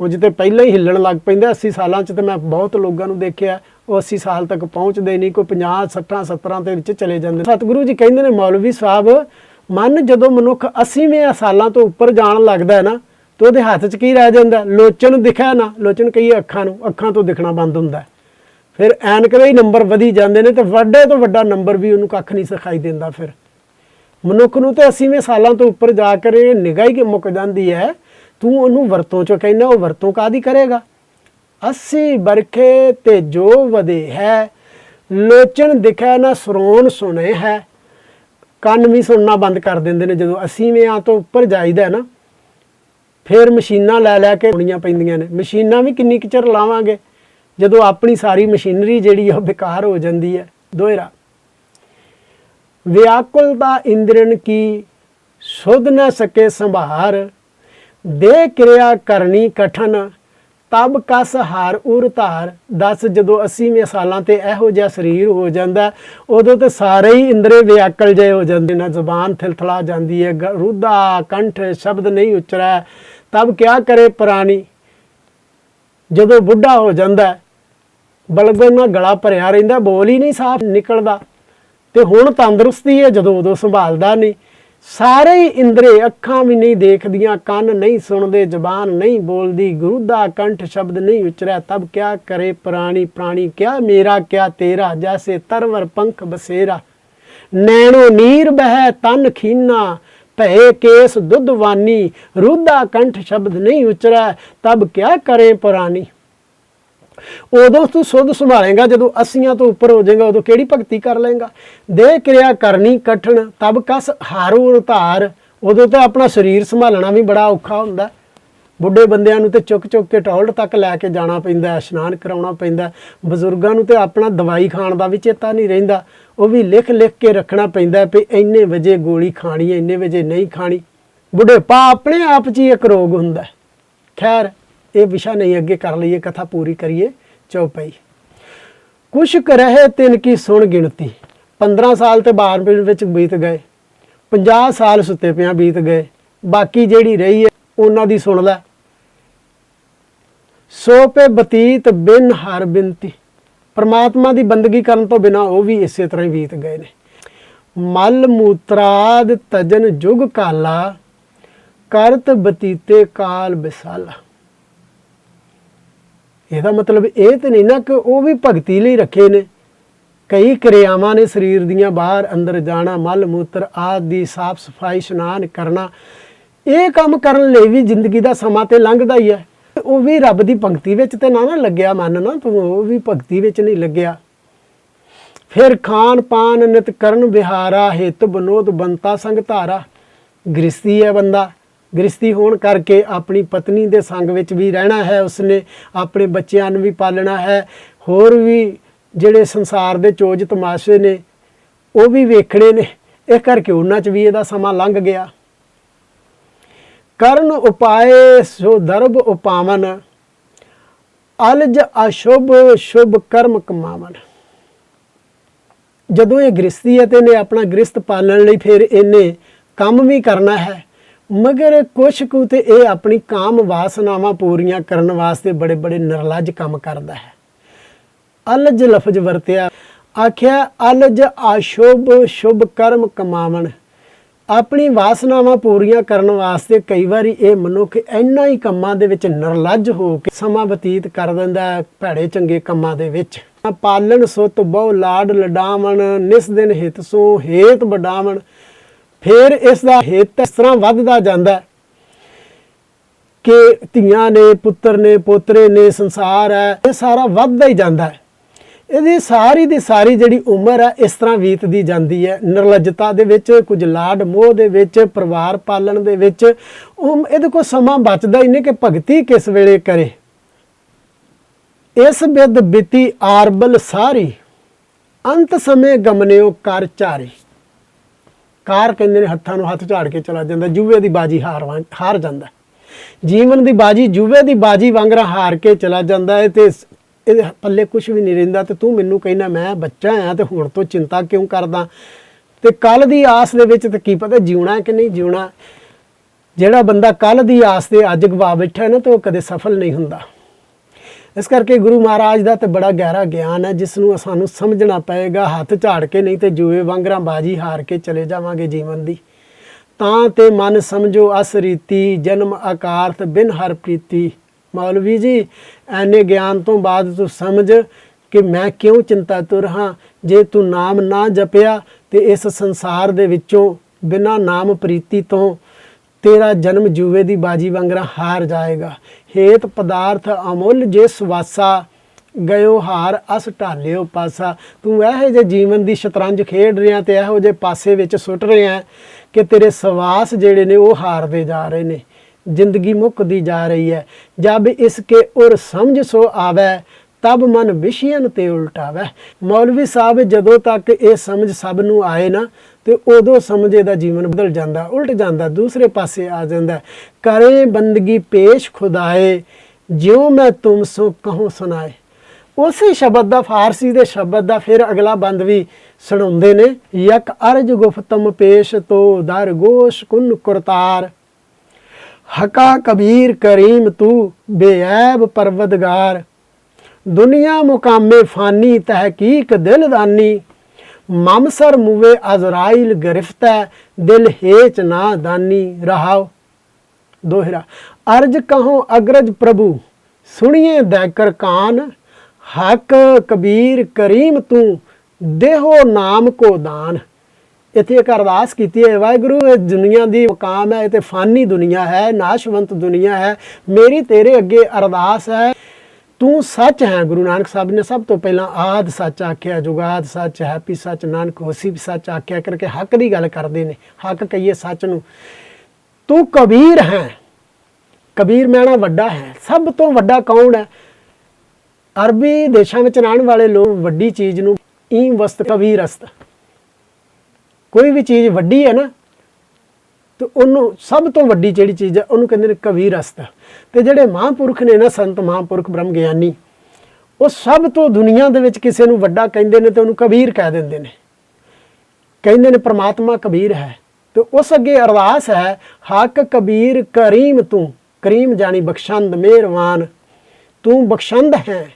ਉਹ ਜਿੱਤੇ ਪਹਿਲਾਂ ਹੀ ਹਿੱਲਣ ਲੱਗ ਪੈਂਦਾ 80 ਸਾਲਾਂ 'ਚ। ਤੇ ਮੈਂ ਬਹੁਤ ਲੋਕਾਂ ਨੂੰ ਦੇਖਿਆ ਉਹ 80 ਸਾਲ ਤੱਕ ਪਹੁੰਚਦੇ ਨਹੀਂ, ਕੋਈ 50 60 70 ਦੇ ਵਿੱਚ ਚਲੇ ਜਾਂਦੇ। ਸਤਿਗੁਰੂ ਜੀ ਕਹਿੰਦੇ ਨੇ, ਮੌਲਵੀ ਸਾਹਿਬ ਮਨ ਜਦੋਂ ਮਨੁੱਖ 80ਵੇਂ ਸਾਲਾਂ ਤੋਂ ਉੱਪਰ ਜਾਣ ਲੱਗਦਾ ਨਾ, ਤੇ ਉਹਦੇ ਹੱਥ 'ਚ ਕੀ ਰਹਿ ਜਾਂਦਾ? ਲੋਚਨ ਦਿਖਿਆ ਨਾ। ਲੋਚਨ ਕਹੀਏ ਅੱਖਾਂ ਨੂੰ, ਅੱਖਾਂ ਤੋਂ ਦਿਖਣਾ ਬੰਦ ਹੁੰਦਾ। ਫਿਰ ਐਨਕ ਦੇ ਹੀ ਨੰਬਰ ਵਧੀ ਜਾਂਦੇ ਨੇ, ਤੇ ਵੱਡੇ ਤੋਂ ਵੱਡਾ ਨੰਬਰ ਵੀ ਉਹਨੂੰ ਕੱਖ ਨਹੀਂ ਸਿਖਾਈ ਦਿੰਦਾ। ਫਿਰ ਮਨੁੱਖ ਨੂੰ ਤੇ 80ਵੇਂ ਸਾਲਾਂ ਤੋਂ ਉੱਪਰ ਜਾ ਕਰ ਨਿਗਾਹ ਹੀ ਮੁੱਕ ਜਾਂਦੀ ਹੈ। ਤੂੰ ਉਹਨੂੰ ਵਰਤੋਂ ਚੋਂ ਕਹਿੰਦਾ, ਉਹ ਵਰਤੋਂ ਕਾਹਦੀ ਕਰੇਗਾ? 80 ਬਰਖੇ ਤੇ ਜੋ ਵਧੇ ਹੈ, ਲੋਚਨ ਦਿਖਿਆ ਨਾ ਸਰੋਣ ਸੁਣੇ ਹੈ। ਕੰਨ ਵੀ ਸੁਣਨਾ ਬੰਦ ਕਰ ਦਿੰਦੇ ਨੇ ਜਦੋਂ 80ਵੇਂ ਤੋਂ ਉੱਪਰ ਜਾਈਦਾ ਨਾ। ਫਿਰ ਮਸ਼ੀਨਾਂ ਲੈ ਲੈ ਕੇ ਹੋਣੀਆਂ ਪੈਂਦੀਆਂ ਨੇ। ਮਸ਼ੀਨਾਂ ਵੀ ਕਿੰਨੀ ਕੁ ਚਿਰ ਲਾਵਾਂਗੇ ਜਦੋਂ ਆਪਣੀ ਸਾਰੀ ਮਸ਼ੀਨਰੀ ਜਿਹੜੀ ਉਹ ਬੇਕਾਰ ਹੋ ਜਾਂਦੀ ਹੈ। ਦੋਹਰਾ ਵਿਆਕੁਲਤਾ ਇੰਦਰਨ ਕੀ ਸੁਧ ਨਾ ਸਕੇ ਸੰਭਾਰ, ਦੇ ਕਿਰਿਆ ਕਰਨੀ ਕਠਨ ਤਬ ਕਸ ਹਾਰ ਉਰ ਧਾਰ। ਦੱਸ ਜਦੋਂ 80ਵੇਂ ਸਾਲਾਂ ਤੇ ਇਹੋ ਜਿਹਾ ਸਰੀਰ ਹੋ ਜਾਂਦਾ, ਉਦੋਂ ਤੇ ਸਾਰੇ ਹੀ ਇੰਦਰੇ ਵਿਆਕਲ ਜਿਹੇ ਹੋ ਜਾਂਦੇ ਨੇ। ਜ਼ੁਬਾਨ ਥਿਲਥਲਾ ਜਾਂਦੀ ਹੈ, ਰੁੱਧਾ ਕੰਠ ਸ਼ਬਦ ਨਹੀਂ ਉਚਰੈ ਤਬ ਕਿਆ ਕਰੇ ਪ੍ਰਾਣੀ। ਜਦੋਂ ਬੁੱਢਾ ਹੋ ਜਾਂਦਾ, ਬਲਗਨ ਨਾਲ ਗਲਾ ਭਰਿਆ ਰਹਿੰਦਾ, ਬੋਲ ਹੀ ਨਹੀਂ ਸਾਫ਼ ਨਿਕਲਦਾ। ਤੇ ਹੁਣ ਤੰਦਰੁਸਤੀ ਹੈ ਜਦੋਂ, ਉਦੋਂ ਸੰਭਾਲਦਾ ਨਹੀਂ। ਸਾਰੇ ਹੀ ਇੰਦਰੇ, ਅੱਖਾਂ ਵੀ ਨਹੀਂ ਦੇਖਦੀਆਂ, ਕੰਨ ਨਹੀਂ ਸੁਣਦੇ, ਜ਼ਬਾਨ ਨਹੀਂ ਬੋਲਦੀ, ਗੁਰੂ ਦਾ ਕੰਠ ਸ਼ਬਦ ਨਹੀਂ ਉਚਰਿਆ ਤਬ ਕਿਆ ਕਰੇ ਪ੍ਰਾਣੀ। ਪ੍ਰਾਣੀ ਕਿਆ ਮੇਰਾ ਕਿਆ ਤੇਰਾ, ਜੈਸੇ ਤਰਵਰ ਪੰਖ ਬਸੇਰਾ। ਨੈਣੋ ਨੀਰ ਬਹਿ ਤਨ ਖੀਨਾ, ਭਏ ਕੇਸ ਦੁੱਧਵਾਨੀ, ਰੁੱਧਾ ਕੰਠ ਸ਼ਬਦ ਨਹੀਂ ਉਚਰਿਆ ਤਬ ਕਿਆ ਕਰੇ ਪ੍ਰਾਣੀ। ਉਦੋਂ ਤੂੰ ਸੁੱਧ ਸੰਭਾਲੇਗਾ ਜਦੋਂ 80 ਤੋਂ ਉੱਪਰ ਹੋ ਜਾਏਗਾ। ਉਦੋਂ ਕਿਹੜੀ ਭਗਤੀ ਕਰ ਲਏਗਾ? ਦੇ ਕਿਰਿਆ ਕਰਨੀ ਕਠਨ ਤਬ ਕਸ ਹਾਰੂ ਧਾਰ। ਉਦੋਂ ਤਾਂ ਆਪਣਾ ਸਰੀਰ ਸੰਭਾਲਣਾ ਵੀ ਬੜਾ ਔਖਾ ਹੁੰਦਾ। ਬੁੱਢੇ ਬੰਦਿਆਂ ਨੂੰ ਤੇ ਚੁੱਕ ਚੁੱਕ ਕੇ ਟਾਇਲਟ ਤੱਕ ਲੈ ਕੇ ਜਾਣਾ ਪੈਂਦਾ, ਇਸ਼ਨਾਨ ਕਰਾਉਣਾ ਪੈਂਦਾ। ਬਜ਼ੁਰਗਾਂ ਨੂੰ ਤੇ ਆਪਣਾ ਦਵਾਈ ਖਾਣ ਦਾ ਵੀ ਚੇਤਾ ਨਹੀਂ ਰਹਿੰਦਾ, ਉਹ ਵੀ ਲਿਖ ਲਿਖ ਕੇ ਰੱਖਣਾ ਪੈਂਦਾ ਵੀ ਇੰਨੇ ਵਜੇ ਗੋਲੀ ਖਾਣੀ ਹੈ, ਇੰਨੇ ਵਜੇ ਨਹੀਂ ਖਾਣੀ। ਬੁਢੇਪਾ ਆਪਣੇ ਆਪ 'ਚ ਹੀ ਇੱਕ ਰੋਗ ਹੁੰਦਾ। ਖੈਰ ਇਹ ਵਿਸ਼ਾ ਨਹੀਂ, ਅੱਗੇ ਕਰ ਲਈਏ, ਕਥਾ ਪੂਰੀ ਕਰੀਏ। ਚੌਪਈ ਕੁਛ ਰਹੇ ਤਿੰਨ ਕੀ ਸੁਣ ਗਿਣਤੀ। 15 ਸਾਲ ਤੇ ਬਾਹਰ ਵਿੱਚ ਬੀਤ ਗਏ, 50 ਸਾਲ ਸੁੱਤੇ ਪਿਆਂ ਬੀਤ ਗਏ, ਬਾਕੀ ਜਿਹੜੀ ਰਹੀ ਹੈ ਉਹਨਾਂ ਦੀ ਸੁਣ ਲੈ। ਸੋ ਪੇ ਬਤੀਤ ਬਿਨ ਹਰ ਬਿਨਤੀ। ਪਰਮਾਤਮਾ ਦੀ ਬੰਦਗੀ ਕਰਨ ਤੋਂ ਬਿਨਾਂ ਉਹ ਵੀ ਇਸੇ ਤਰ੍ਹਾਂ ਹੀ ਬੀਤ ਗਏ ਨੇ। ਮਲ ਮੂਤਰਾਦ ਤਜਨ ਜੁਗ ਕਾਲਾ, ਕਰਤ ਬਤੀਤੇ ਕਾਲ ਵਿਸਾਲਾ। ਇਹਦਾ ਮਤਲਬ ਇਹ ਤੇ ਨਹੀਂ ਨਾ ਕਿ ਉਹ ਵੀ ਭਗਤੀ ਲਈ ਰੱਖੇ ਨੇ। ਕਈ ਕਿਰਿਆਵਾਂ ਨੇ ਸਰੀਰ ਦੀਆਂ, ਬਾਹਰ ਅੰਦਰ ਜਾਣਾ, ਮਲ ਮੂਤਰ ਆਦਿ ਦੀ ਸਾਫ ਸਫਾਈ, ਇਸ਼ਨਾਨ ਕਰਨਾ। ਇਹ ਕੰਮ ਕਰਨ ਲਈ ਵੀ ਜ਼ਿੰਦਗੀ ਦਾ ਸਮਾਂ ਤੇ ਲੰਘਦਾ ਹੀ ਹੈ। ਉਹ ਵੀ ਰੱਬ ਦੀ ਭਗਤੀ ਵਿੱਚ ਤੇ ਨਾ ਲੱਗਿਆ ਮਨ ਨਾ, ਤੂੰ ਉਹ ਵੀ ਭਗਤੀ ਵਿੱਚ ਨਹੀਂ ਲੱਗਿਆ। ਫਿਰ ਖਾਨ ਪਾਨ ਨਿਤ ਕਰਨ ਵਿਹਾਰਾ, ਹਿਤ ਬਨੋਦ ਬੰਤਾ ਸੰਗ ਧਾਰਾ। ਗ੍ਰਸਤੀ ਹੈ ਬੰਦਾ, ਗ੍ਰਸਤੀ ਹੋਣ ਕਰਕੇ ਆਪਣੀ ਪਤਨੀ ਦੇ ਸੰਗ ਵਿੱਚ ਵੀ ਰਹਿਣਾ ਹੈ, ਉਸਨੇ ਆਪਣੇ ਬੱਚਿਆਂ ਨੂੰ ਵੀ ਪਾਲਣਾ ਹੈ, ਹੋਰ ਵੀ ਜਿਹੜੇ ਸੰਸਾਰ ਦੇ ਚੋਜ ਤਮਾਸ਼ੇ ਨੇ ਉਹ ਵੀ ਵੇਖਣੇ ਨੇ। ਇਸ ਕਰਕੇ ਉਹਨਾਂ 'ਚ ਵੀ ਇਹਦਾ ਸਮਾਂ ਲੰਘ ਗਿਆ। ਕਰਨ ਉਪਾਏ ਸੋ ਦਰਬ ਉਪਾਵਨ, ਅਲਜ ਅਸ਼ੁਭ ਸ਼ੁਭ ਕਰਮ ਕਮਾਵਨ। ਜਦੋਂ ਇਹ ਗ੍ਰਸਤੀ ਹੈ ਤੇ ਇਹਨੇ ਆਪਣਾ ਗ੍ਰਸਤ ਪਾਲਣ ਲਈ ਫਿਰ ਇਹਨੇ ਕੰਮ ਵੀ ਕਰਨਾ ਹੈ, ਮਗਰ ਕੁਛ ਕੁ ਤੇ ਇਹ ਆਪਣੀ ਕਾਮ ਵਾਸਨਾਵਾਂ ਪੂਰੀਆਂ ਕਰਨ ਵਾਸਤੇ ਬੜੇ ਬੜੇ ਨਿਰਲੱਜ ਕੰਮ ਕਰਦਾ ਹੈ। ਅਲਜ ਲਫ਼ਜ਼ ਵਰਤਿਆ, ਆਖਿਆ ਅਲਜ ਅਸ਼ੁਭ ਸ਼ੁਭ ਕਰਮ ਕਮਾਵਣ। ਆਪਣੀ ਵਾਸਨਾਵਾਂ ਪੂਰੀਆਂ ਕਰਨ ਵਾਸਤੇ ਕਈ ਵਾਰੀ ਇਹ ਮਨੁੱਖ ਇੰਨਾ ਹੀ ਕੰਮਾਂ ਦੇ ਵਿੱਚ ਨਿਰਲੱਜ ਹੋ ਕੇ ਸਮਾਂ ਬਤੀਤ ਕਰ ਦਿੰਦਾ, ਭੈੜੇ ਚੰਗੇ ਕੰਮਾਂ ਦੇ ਵਿੱਚ। ਪਾਲਣ ਸੁਤ ਬਹੁ ਲਾਡ ਲਡਾਵਣ, ਨਿਸ ਦਿਨ ਹਿਤ ਸੋ ਹੇਤ ਵਡਾਵਣ। ਫਿਰ ਇਸ ਦਾ ਹਿੱਤ ਇਸ ਤਰ੍ਹਾਂ ਵੱਧਦਾ ਜਾਂਦਾ ਹੈ ਕਿ ਧੀਆਂ ਨੇ, ਪੁੱਤਰ ਨੇ, ਪੋਤਰੇ ਨੇ, ਸੰਸਾਰ ਹੈ, ਇਹ ਸਾਰਾ ਵੱਧਦਾ ਹੀ ਜਾਂਦਾ ਹੈ। ਇਹਦੀ ਸਾਰੀ ਦੀ ਸਾਰੀ ਜਿਹੜੀ ਉਮਰ ਹੈ ਇਸ ਤਰ੍ਹਾਂ ਬੀਤਦੀ ਜਾਂਦੀ ਹੈ, ਨਿਰਲੱਜਤਾ ਦੇ ਵਿੱਚ, ਕੁਝ ਲਾਡ ਮੋਹ ਦੇ ਵਿੱਚ, ਪਰਿਵਾਰ ਪਾਲਣ ਦੇ ਵਿੱਚ। ਇਹਦੇ ਕੋਲ ਸਮਾਂ ਬਚਦਾ ਹੀ ਨਹੀਂ ਕਿ ਭਗਤੀ ਕਿਸ ਵੇਲੇ ਕਰੇ। ਇਸ ਬਿਦ ਬਿਤੀ ਆਰਬਲ ਸਾਰੀ, ਅੰਤ ਸਮੇਂ ਗਮਨਿਓ ਕਰ ਝਾਰੀ। ਕਾਰ ਕਹਿੰਦੇ ਨੇ ਹੱਥਾਂ ਨੂੰ ਹੱਥ ਝਾੜ ਕੇ ਚਲਾ ਜਾਂਦਾ, ਜੂਏ ਦੀ ਬਾਜੀ ਹਾਰ ਜਾਂਦਾ। ਜੀਵਨ ਦੀ ਬਾਜੀ ਜੂਏ ਦੀ ਬਾਜੀ ਵਾਂਗਰਾ ਹਾਰ ਕੇ ਚਲਾ ਜਾਂਦਾ ਹੈ ਤੇ ਇਹਦੇ ਪੱਲੇ ਕੁਝ ਵੀ ਨਹੀਂ ਰਹਿੰਦਾ। ਤੇ ਤੂੰ ਮੈਨੂੰ ਕਹਿੰਦਾ ਮੈਂ ਬੱਚਾ ਆ ਤੇ ਹੁਣ ਤੋਂ ਚਿੰਤਾ ਕਿਉਂ ਕਰਦਾ, ਤੇ ਕੱਲ ਦੀ ਆਸ ਦੇ ਵਿੱਚ ਤੇ ਕੀ ਪਤਾ ਜਿਉਣਾ ਕਿ ਨਹੀਂ ਜਿਉਣਾ। ਜਿਹੜਾ ਬੰਦਾ ਕੱਲ ਦੀ ਆਸ ਤੇ ਅੱਜ ਗਵਾ ਬੈਠਾ ਨਾ ਤੇ ਉਹ ਕਦੇ ਸਫਲ ਨਹੀਂ ਹੁੰਦਾ। ਇਸ ਕਰਕੇ ਗੁਰੂ ਮਹਾਰਾਜ ਦਾ ਤੇ ਬੜਾ ਗਹਿਰਾ ਗਿਆਨ ਹੈ ਜਿਸ ਨੂੰ ਸਾਨੂੰ ਸਮਝਣਾ ਪਏਗਾ। ਹੱਥ ਝਾੜ ਕੇ ਨਹੀਂ ਤੇ ਜੂਏ ਵਾਂਗਰਾਂ ਬਾਜੀ ਹਾਰ ਕੇ ਚਲੇ ਜਾਵਾਂਗੇ ਜੀਵਨ ਦੀ। ਤਾਂ ਤੇ ਮਨ ਸਮਝੋ ਅਸ ਰੀਤੀ, ਜਨਮ ਆਕਾਰਤ ਬਿਨ ਹਰ ਪ੍ਰੀਤੀ। ਮੌਲਵੀ ਜੀ ਐਨੇ ਗਿਆਨ ਤੋਂ ਬਾਅਦ ਤੂੰ ਸਮਝ ਕਿ ਮੈਂ ਕਿਉਂ ਚਿੰਤਾ ਤੁਰ ਹਾਂ। ਜੇ ਤੂੰ ਨਾਮ ਨਾ ਜਪਿਆ ਤੇ ਇਸ ਸੰਸਾਰ ਦੇ ਵਿੱਚੋਂ ਬਿਨਾਂ ਨਾਮ ਪ੍ਰੀਤੀ ਤੋਂ ਤੇਰਾ ਜਨਮ ਜੂਏ ਦੀ ਬਾਜੀ ਵਾਂਗਰਾ ਹਾਰ ਜਾਏਗਾ। ਹੇਤ ਪਦਾਰਥ ਅਮੁੱਲ ਜੇ ਸਵਾਸਾ, ਗਇਓ ਹਾਰ ਅਸ ਢਾਲਿਓ ਪਾਸਾ। ਤੂੰ ਇਹੋ ਜਿਹੇ ਜੀਵਨ ਦੀ ਸ਼ਤਰੰਜ ਖੇਡ ਰਿਹਾ ਤੇ ਇਹੋ ਜਿਹੇ ਪਾਸੇ ਵਿੱਚ ਸੁੱਟ ਰਿਹਾ ਕਿ ਤੇਰੇ ਸਵਾਸ ਜਿਹੜੇ ਨੇ ਉਹ ਹਾਰਦੇ ਜਾ ਰਹੇ ਨੇ, ਜ਼ਿੰਦਗੀ ਮੁੱਕਦੀ ਜਾ ਰਹੀ ਹੈ। ਜਬ ਇਸਕੇ ਉਰ ਸਮਝ ਸੋ ਆਵੈ, ਤਬ ਮਨ ਵਿਸ਼ਿਆਂ ਤੇ ਉਲਟਾਵੈ। ਮੌਲਵੀ ਸਾਹਿਬ ਜਦੋਂ ਤੱਕ ਇਹ ਸਮਝ ਸਭ ਨੂੰ ਆਏ ਨਾ ਤੇ ਉਦੋਂ ਸਮਝ ਇਹਦਾ ਜੀਵਨ ਬਦਲ ਜਾਂਦਾ, ਉਲਟ ਜਾਂਦਾ, ਦੂਸਰੇ ਪਾਸੇ ਆ ਜਾਂਦਾ। ਕਰੇ ਬੰਦਗੀ ਪੇਸ਼ ਖੁਦਾਏ, ਜਿਉ ਮੈਂ ਤੁਮ ਸੋ ਕਹੂੰ ਸੁਣਾਏ। ਉਸੇ ਸ਼ਬਦ ਦਾ, ਫਾਰਸੀ ਦੇ ਸ਼ਬਦ ਦਾ ਫਿਰ ਅਗਲਾ ਬੰਦ ਵੀ ਸੁਣਾਉਂਦੇ ਨੇ। ਯਕ ਅਰਜ ਗੁਫਤਮ ਪੇਸ਼ ਤੋ ਦਰ ਗੋਸ਼ ਕੁਨ ਕੁਰਤਾਰ, ਹਕਾ ਕਬੀਰ ਕਰੀਮ ਤੂ ਬੇਐਬ ਪਰਵਦਗਾਰ। ਦੁਨੀਆ ਮੁਕਾਮੇ ਫਾਨੀ ਤਹਿਕੀਕ ਦਿਲਦਾਨੀ, ਮਮਸਰ ਮੁਵੇ ਅਜ਼ਰਾइल ਗ੍ਰਿਫਤੈ ਦਿਲ ਹੇਚ ਨਾ ਦਾਨੀ। ਰਹਾਓ ਦੋਹਰਾ। ਅਰਜ ਕਹੋ ਅਗਰਜ ਪ੍ਰਭੂ, ਸੁਣੀਏ ਦੈਕਰ ਕਾਨ, ਹਕ ਕਬੀਰ ਕਰੀਮ ਤੂੰ ਦੇਹੋ ਨਾਮ ਕੋ ਦਾਨ। ਇੱਥੇ ਇੱਕ ਅਰਦਾਸ ਕੀਤੀ ਹੈ, ਵਾਹਿਗੁਰੂ ਇਹ ਦੁਨੀਆ ਦੀ ਮੁਕਾਮ ਹੈ, ਇਹ ਤੇ ਫਾਨੀ ਦੁਨੀਆ ਹੈ, ਨਾਸ਼ਵੰਤ ਦੁਨੀਆ ਹੈ। ਮੇਰੀ ਤੇਰੇ ਅੱਗੇ ਅਰਦਾਸ ਹੈ, ਤੂੰ ਸੱਚ ਹੈ। ਗੁਰੂ ਨਾਨਕ ਸਾਹਿਬ ਨੇ ਸਭ ਤੋਂ ਪਹਿਲਾਂ ਆਦ ਸੱਚ ਆਖਿਆ, ਜੁਗਾਦ ਸੱਚ, ਹੈਪੀ ਸੱਚ, ਨਾਨਕ ਹੋਸੀ ਵੀ ਸੱਚ ਆਖਿਆ ਕਰਕੇ ਹੱਕ ਦੀ ਗੱਲ ਕਰਦੇ ਨੇ। ਹੱਕ ਕਹੀਏ ਸੱਚ ਨੂੰ। ਤੂੰ ਕਬੀਰ ਹੈ, ਕਬੀਰ ਮੈਣਾ ਵੱਡਾ ਹੈ। ਸਭ ਤੋਂ ਵੱਡਾ ਕੌਣ ਹੈ? ਅਰਬੀ ਦੇਸ਼ਾਂ ਵਿੱਚ ਰਹਿਣ ਵਾਲੇ ਲੋਕ ਵੱਡੀ ਚੀਜ਼ ਨੂੰ ਈਮ ਵਸਤ ਕਬੀਰ ਅਸਤ, ਕੋਈ ਵੀ ਚੀਜ਼ ਵੱਡੀ ਹੈ ਨਾ ਤੇ ਉਹਨੂੰ ਸਭ ਤੋਂ ਵੱਡੀ ਜਿਹੜੀ ਚੀਜ਼ ਹੈ ਉਹਨੂੰ ਕਹਿੰਦੇ ਨੇ ਕਬੀਰ ਅਸਤ। ਤੇ ਜਿਹੜੇ ਮਹਾਂਪੁਰਖ ਨੇ ਨਾ, ਸੰਤ ਮਹਾਂਪੁਰਖ ਬ੍ਰਹਮ ਗਿਆਨੀ, ਉਹ ਸਭ ਤੋਂ ਦੁਨੀਆ ਦੇ ਵਿੱਚ ਕਿਸੇ ਨੂੰ ਵੱਡਾ ਕਹਿੰਦੇ ਨੇ ਤੇ ਉਹਨੂੰ ਕਬੀਰ ਕਹਿ ਦਿੰਦੇ ਨੇ। ਕਹਿੰਦੇ ਨੇ ਪ੍ਰਮਾਤਮਾ ਕਬੀਰ ਹੈ। ਤੇ ਉਸ ਅੱਗੇ ਅਰਦਾਸ ਹੈ, ਹੱਕ ਕਬੀਰ ਕਰੀਮ ਤੂੰ, ਕਰੀਮ ਜਾਣੀ ਬਖਸ਼ੰਦ, ਮਿਹਰਬਾਨ, ਤੂੰ ਬਖਸ਼ੰਦ ਹੈ।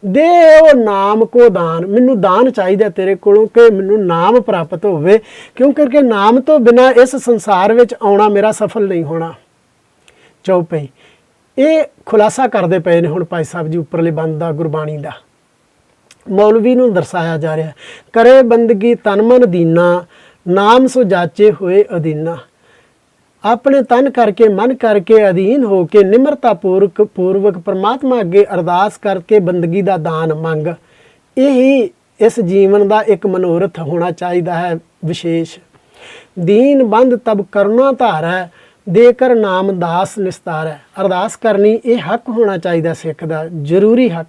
ਦੇ ਉਹ ਨਾਮ ਕੋ ਦਾਨ, ਮੈਨੂੰ ਦਾਨ ਚਾਹੀਦਾ ਤੇਰੇ ਕੋਲੋਂ ਕਿ ਮੈਨੂੰ ਨਾਮ ਪ੍ਰਾਪਤ ਹੋਵੇ, ਕਿਉਂਕਿ ਨਾਮ ਤੋਂ ਬਿਨਾਂ ਇਸ ਸੰਸਾਰ ਵਿੱਚ ਆਉਣਾ ਮੇਰਾ ਸਫਲ ਨਹੀਂ ਹੋਣਾ। ਚੌਪਈ ਇਹ ਖੁਲਾਸਾ ਕਰਦੇ ਪਏ ਨੇ ਹੁਣ ਭਾਈ ਸਾਹਿਬ ਜੀ ਉੱਪਰਲੇ ਬੰਦ ਦਾ, ਗੁਰਬਾਣੀ ਦਾ। ਮੌਲਵੀ ਨੂੰ ਦਰਸਾਇਆ ਜਾ ਰਿਹਾ, ਕਰੇ ਬੰਦਗੀ ਤਨ ਮਨ ਦੀਨਾ, ਨਾਮ ਸੋ ਜਾਚੇ ਹੋਏ ਅਧੀਨਾ। ਆਪਣੇ ਤਨ ਕਰਕੇ, ਮਨ ਕਰਕੇ, ਅਧੀਨ ਹੋ ਕੇ ਨਿਮਰਤਾ ਪੂਰਵਕ ਪਰਮਾਤਮਾ ਅੱਗੇ ਅਰਦਾਸ ਕਰਕੇ ਬੰਦਗੀ ਦਾ ਦਾਨ ਮੰਗ। ਇਹੀ ਇਸ ਜੀਵਨ ਦਾ ਇੱਕ ਮਨੋਰਥ ਹੋਣਾ ਚਾਹੀਦਾ ਹੈ ਵਿਸ਼ੇਸ਼। ਦੀਨ ਬੰਦ ਤਬ ਕਰੁਣਾ ਧਾਰੈ, ਦੇ ਕਰ ਨਾਮ ਦਾਸ ਨਿਸਤਾਰੈ। ਅਰਦਾਸ ਕਰਨੀ ਇਹ ਹੱਕ ਹੋਣਾ ਚਾਹੀਦਾ ਸਿੱਖ ਦਾ, ਜ਼ਰੂਰੀ ਹੱਕ।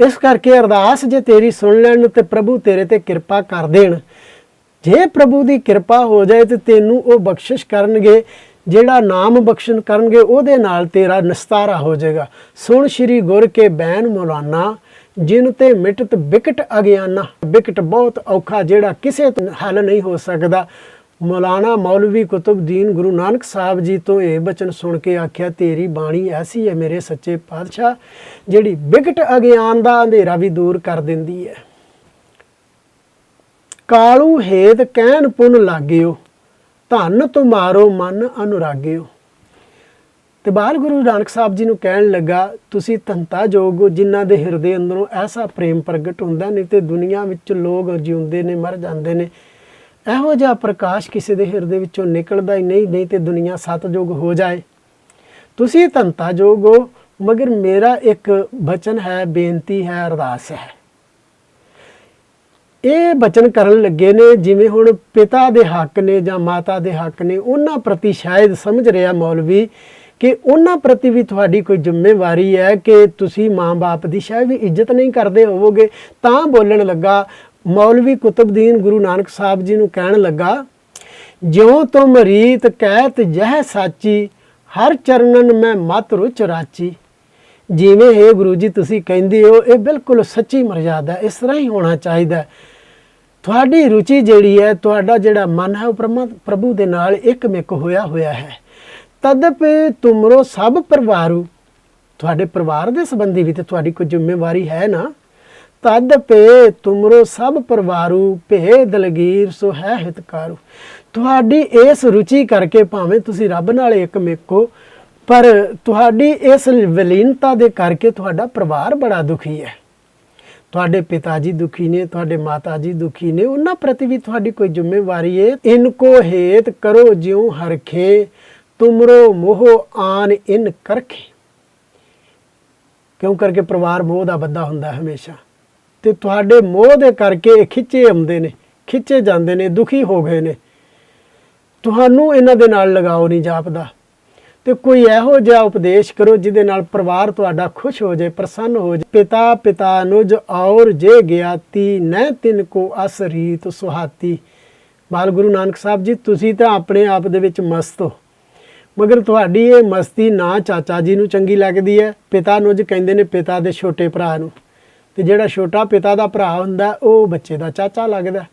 ਇਸ ਕਰਕੇ ਅਰਦਾਸ ਜੇ ਤੇਰੀ ਸੁਣ ਲੈਣ ਤੇ ਪ੍ਰਭੂ ਤੇਰੇ ਤੇ ਕਿਰਪਾ ਕਰ ਦੇਣ। ਜੇ ਪ੍ਰਭੂ ਦੀ ਕਿਰਪਾ ਹੋ ਜਾਏ ਤੇ ਤੈਨੂੰ ਉਹ ਬਖਸ਼ਿਸ਼ ਕਰਨਗੇ, ਜਿਹੜਾ ਨਾਮ ਬਖਸ਼ਣ ਕਰਨਗੇ ਉਹਦੇ ਨਾਲ ਤੇਰਾ ਨਿਸਤਾਰਾ ਹੋ ਜਾਏਗਾ। ਸੁਣ ਸ਼੍ਰੀ ਗੁਰ ਕੇ ਬੈਨ ਮੌਲਾਨਾ, ਜਿਨ ਤੇ ਮਿਟਤ ਬਿਕਟ ਅਗਿਆਨਾ। ਬਿਕਟ ਬਹੁਤ ਔਖਾ, ਜਿਹੜਾ ਕਿਸੇ ਤੋਂ ਹੱਲ ਨਹੀਂ ਹੋ ਸਕਦਾ। ਮੌਲਾਨਾ ਮੌਲਵੀ ਕੁਤਬਦੀਨ ਗੁਰੂ ਨਾਨਕ ਸਾਹਿਬ ਜੀ ਤੋਂ ਇਹ ਬਚਨ ਸੁਣ ਕੇ ਆਖਿਆ, ਤੇਰੀ ਬਾਣੀ ਐਸੀ ਹੈ ਮੇਰੇ ਸੱਚੇ ਪਾਤਸ਼ਾਹ, ਜਿਹੜੀ ਬਿਕਟ ਅਗਿਆਨ ਦਾ ਅੰਧੇਰਾ ਵੀ ਦੂਰ ਕਰ ਦਿੰਦੀ ਹੈ। ਕਾਲੂ ਹੇਤ ਕਹਿਣ ਪੁਨ ਲਾਗਿਓ, ਧਨ ਤੁਮਾਰੋ ਮਨ ਅਨੁਰਾਗਿਓ। ਤੇ ਬਾਲ ਗੁਰੂ ਨਾਨਕ ਸਾਹਿਬ ਜੀ ਨੂੰ ਕਹਿਣ ਲੱਗਾ, ਤੁਸੀਂ ਧੰਤਾ ਜੋਗ ਹੋ ਜਿਨ੍ਹਾਂ ਦੇ ਹਿਰਦੇ ਅੰਦਰੋਂ ਐਸਾ ਪ੍ਰੇਮ ਪ੍ਰਗਟ ਹੁੰਦਾ, ਨਹੀਂ ਤੇ ਦੁਨੀਆ ਵਿੱਚ ਲੋਕ ਜਿਉਂਦੇ ਨੇ ਮਰ ਜਾਂਦੇ ਨੇ, ਇਹੋ ਜਿਹਾ ਪ੍ਰਕਾਸ਼ ਕਿਸੇ ਦੇ ਹਿਰਦੇ ਵਿੱਚੋਂ ਨਿਕਲਦਾ ਹੀ ਨਹੀਂ, ਨਹੀਂ ਤੇ ਦੁਨੀਆ ਸਤਜੋਗ ਹੋ ਜਾਏ। ਤੁਸੀਂ ਧੰਤਾ ਜੋਗ ਹੋ, ਮਗਰ ਮੇਰਾ ਇੱਕ ਬਚਨ ਹੈ, ਬੇਨਤੀ ਹੈ, ਅਰਦਾਸ ਹੈ। ਇਹ ਬਚਨ ਕਰਨ ਲੱਗੇ ਨੇ ਜਿਵੇਂ ਹੁਣ ਪਿਤਾ ਦੇ ਹੱਕ ਨੇ ਜਾਂ ਮਾਤਾ ਦੇ ਹੱਕ ਨੇ, ਉਹਨਾਂ ਪ੍ਰਤੀ ਸ਼ਾਇਦ ਸਮਝ ਰਿਹਾ ਮੌਲਵੀ ਕਿ ਉਹਨਾਂ ਪ੍ਰਤੀ ਵੀ ਤੁਹਾਡੀ ਕੋਈ ਜ਼ਿੰਮੇਵਾਰੀ ਹੈ ਕਿ ਤੁਸੀਂ ਮਾਂ-ਬਾਪ ਦੀ ਸ਼ਾਇਦ ਵੀ ਇੱਜ਼ਤ ਨਹੀਂ ਕਰਦੇ ਹੋਵੋਗੇ। ਤਾਂ ਬੋਲਣ ਲੱਗਾ ਮੌਲਵੀ ਕੁਤਬਦੀਨ ਗੁਰੂ ਨਾਨਕ ਸਾਹਿਬ ਜੀ ਨੂੰ ਕਹਿਣ ਲੱਗਾ, ਜਿਉ ਤੁਮ ਰੀਤ ਕਹਿਤ ਜਹ ਸਾਚੀ, ਹਰ ਚਰਨਨ ਮੈਂ ਮਤ ਰੁਚ ਰਾਚੀ। ਜਿਵੇਂ ਇਹ ਗੁਰੂ ਜੀ ਤੁਸੀਂ ਕਹਿੰਦੇ ਹੋ, ਇਹ ਬਿਲਕੁਲ ਸੱਚੀ ਮਰਜ਼ਾਦਾ, ਇਸ ਤਰ੍ਹਾਂ ਹੀ ਹੋਣਾ ਚਾਹੀਦਾ। ਤੁਹਾਡੀ ਰੁਚੀ ਜਿਹੜੀ ਹੈ, ਤੁਹਾਡਾ ਜਿਹੜਾ ਮਨ ਹੈ, ਉਹ ਪ੍ਰਭੂ ਦੇ ਨਾਲ ਇੱਕਮਿਕ ਹੋਇਆ ਹੈ। ਤਦਪਿ ਤੁਮਰੋ ਸਭ ਪਰਿਵਾਰੂ, ਤੁਹਾਡੇ ਪਰਿਵਾਰ ਦੇ ਸੰਬੰਧੀ ਵੀ ਤੇ ਤੁਹਾਡੀ ਕੋਈ ਜ਼ਿੰਮੇਵਾਰੀ ਹੈ ਨਾ। ਤਦਪਿ ਤੁਮਰੋ ਸਭ ਪਰਿਵਾਰੂ, ਭੇ ਦਲਗੀਰ ਸੋ ਹੈ ਹਿਤਕਾਰੂ। ਤੁਹਾਡੀ ਇਸ ਰੁਚੀ ਕਰਕੇ ਭਾਵੇਂ ਤੁਸੀਂ ਰੱਬ ਨਾਲ ਇੱਕਮਿਕ ਹੋ, ਪਰ ਤੁਹਾਡੀ ਇਸ ਵਿਲੀਨਤਾ ਦੇ ਕਰਕੇ ਤੁਹਾਡਾ ਪਰਿਵਾਰ ਬੜਾ ਦੁਖੀ ਹੈ। ਤੁਹਾਡੇ ਪਿਤਾ ਜੀ ਦੁਖੀ ਨੇ, ਤੁਹਾਡੇ ਮਾਤਾ ਜੀ ਦੁਖੀ ਨੇ, ਉਹਨਾਂ ਪ੍ਰਤੀ ਵੀ ਤੁਹਾਡੀ ਕੋਈ ਜ਼ਿੰਮੇਵਾਰੀ ਹੈ। ਇਨਕੋ ਹੇਤ ਕਰੋ ਜਿਉ ਹਰਖੇ, ਤੁਮਰੋ ਮੋਹ ਆਨ ਇਨ ਕਰਖੇ। ਕਿਉਂ ਕਰਕੇ ਪਰਿਵਾਰ ਮੋਹ ਦਾ ਬੱਧਾ ਹੁੰਦਾ ਹਮੇਸ਼ਾ, ਤੇ ਤੁਹਾਡੇ ਮੋਹ ਦੇ ਕਰਕੇ ਖਿੱਚੇ ਆਉਂਦੇ ਨੇ, ਖਿੱਚੇ ਜਾਂਦੇ ਨੇ, ਦੁਖੀ ਹੋ ਗਏ ਨੇ। ਤੁਹਾਨੂੰ ਇਹਨਾਂ ਦੇ ਨਾਲ ਲਗਾਓ ਨਹੀਂ ਜਾਪਦਾ, ਤੇ ਕੋਈ ਇਹੋ ਜਿਹਾ ਉਪਦੇਸ਼ ਕਰੋ ਜਿਹਦੇ ਨਾਲ ਪਰਿਵਾਰ ਤੁਹਾਡਾ ਖੁਸ਼ ਹੋ ਜਾਏ, ਪ੍ਰਸੰਨ ਹੋ ਜਾਏ। ਪਿਤਾ ਪਿਤਾ ਅਨੁਜ ਔਰ ਜੇ ਗਿਆਤੀ, ਨੈ ਤਿਨ ਕੋ ਅਸ ਰੀਤ ਸੁਹਾਤੀ। ਬਾਲ ਗੁਰੂ ਨਾਨਕ ਸਾਹਿਬ ਜੀ, ਤੁਸੀਂ ਤਾਂ ਆਪਣੇ ਆਪ ਦੇ ਵਿੱਚ ਮਸਤ ਹੋ, ਮਗਰ ਤੁਹਾਡੀ ਇਹ ਮਸਤੀ ਨਾ ਚਾਚਾ ਜੀ ਨੂੰ ਚੰਗੀ ਲੱਗਦੀ ਹੈ। ਪਿਤਾ ਅਨੁਜ ਕਹਿੰਦੇ ਨੇ ਪਿਤਾ ਦੇ ਛੋਟੇ ਭਰਾ ਨੂੰ, ਤੇ ਜਿਹੜਾ ਛੋਟਾ ਪਿਤਾ ਦਾ ਭਰਾ ਹੁੰਦਾ ਉਹ ਬੱਚੇ ਦਾ ਚਾਚਾ ਲੱਗਦਾ।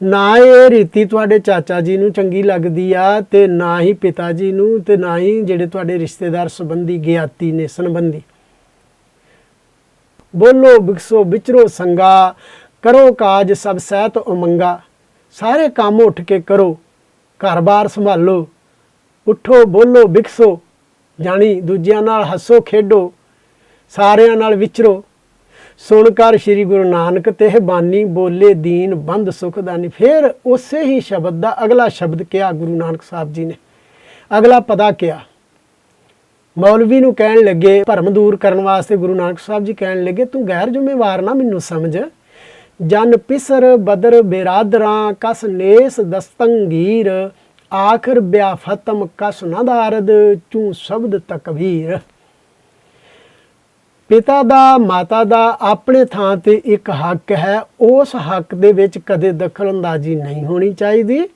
ਨਾ ਇਹ ਰੀਤੀ ਤੁਹਾਡੇ ਚਾਚਾ ਜੀ ਨੂੰ ਚੰਗੀ ਲੱਗਦੀ ਆ, ਤੇ ਨਾ ਹੀ ਪਿਤਾ ਜੀ ਨੂੰ, ਤੇ ਨਾ ਹੀ ਜਿਹੜੇ ਤੁਹਾਡੇ ਰਿਸ਼ਤੇਦਾਰ ਸੰਬੰਧੀ ਗਿਆਤੀ ਨੇ ਸੰਬੰਧੀ। ਬੋਲੋ ਬਿਕਸੋ ਵਿਚਰੋ ਸੰਗਾ, ਕਰੋ ਕਾਜ ਸਭ ਸਹਿਤ ਉਮੰਗਾ। ਸਾਰੇ ਕੰਮ ਉੱਠ ਕੇ ਕਰੋ, ਘਰ-ਬਾਰ ਸੰਭਾਲੋ, ਉੱਠੋ ਬੋਲੋ ਬਿਕਸੋ, ਜਾਣੀ ਦੂਜਿਆਂ ਨਾਲ ਹੱਸੋ ਖੇਡੋ, ਸਾਰਿਆਂ ਨਾਲ ਵਿਚਰੋ। ਸੁਣ ਕਰ ਸ਼੍ਰੀ ਗੁਰੂ ਨਾਨਕ ਤੇ ਬਾਨੀ, ਬੋਲੇ ਦੀਨ ਬੰਦ ਸੁਖਦਾਨੀ। ਫਿਰ ਉਸੇ ਹੀ ਸ਼ਬਦ ਦਾ ਅਗਲਾ ਸ਼ਬਦ ਕਿਹਾ ਗੁਰੂ ਨਾਨਕ ਸਾਹਿਬ ਜੀ ਨੇ, ਅਗਲਾ ਪਦਾ ਕਿਹਾ। ਮੌਲਵੀ ਨੂੰ ਕਹਿਣ ਲੱਗੇ, ਭਰਮ ਦੂਰ ਕਰਨ ਵਾਸਤੇ ਗੁਰੂ ਨਾਨਕ ਸਾਹਿਬ ਜੀ ਕਹਿਣ ਲੱਗੇ, ਤੂੰ ਗੈਰ ਜ਼ਿੰਮੇਵਾਰ ਨਾ ਮੈਨੂੰ ਸਮਝ। ਜਨ ਪਿਸਰ ਬਦਰ ਬੇਰਾਦਰਾਂ, ਕਸ ਨੇਸ ਦਸਤੰਗੀਰ, ਆਖਰ ਬਿਆਫਤਮ ਕਸ ਨਦਾਰਦ, ਚੂ ਸ਼ਬਦ ਤਕਬੀਰ। ਪਿਤਾ ਦਾ ਮਾਤਾ ਦਾ ਆਪਣੇ ਥਾਂ ਤੇ ਇੱਕ ਹੱਕ ਹੈ, ਉਸ ਹੱਕ ਦੇ ਵਿੱਚ ਕਦੇ ਦਖਲ ਅੰਦਾਜ਼ੀ ਨਹੀਂ ਹੋਣੀ ਚਾਹੀਦੀ।